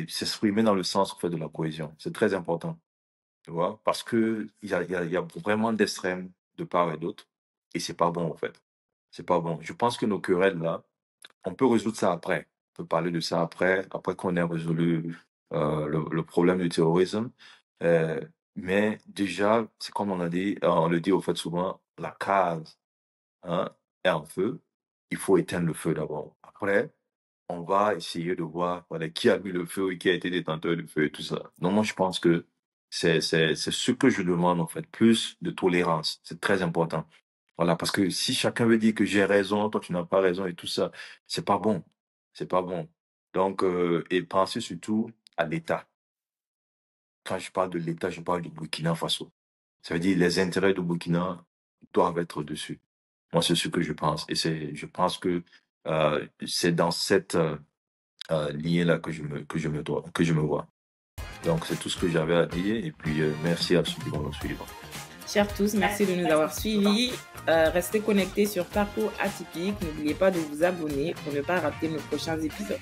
s'exprimer dans le sens en fait de la cohésion. C'est très important, tu vois, parce que il y a vraiment d'extrêmes de part et d'autre, et c'est pas bon en fait. C'est pas bon. Je pense que nos querelles là, on peut résoudre ça après. On peut parler de ça après qu'on ait résolu le problème du terrorisme. Euh, mais déjà, c'est comme on a dit, on le dit au fait souvent, la case, hein, est en feu. Il faut éteindre le feu d'abord. Après, on va essayer de voir voilà, qui a mis le feu et qui a été détenteur du feu et tout ça. Donc moi, je pense que c'est ce que je demande en fait, plus de tolérance. C'est très important. Voilà, parce que si chacun veut dire que j'ai raison, toi tu n'as pas raison et tout ça, c'est pas bon. C'est pas bon. Donc, et pensez surtout à l'État. Quand je parle de l'État, je parle du Burkina Faso. Ça veut dire les intérêts du Burkina doivent être dessus. Moi, c'est ce que je pense. Et je pense que c'est dans cette lignée-là que je me vois. Donc, c'est tout ce que j'avais à dire. Et puis, merci à ceux qui vont nous suivre. Chers tous, merci de nous avoir suivis. Restez connectés sur Parcours Atypique. N'oubliez pas de vous abonner pour ne pas rater nos prochains épisodes.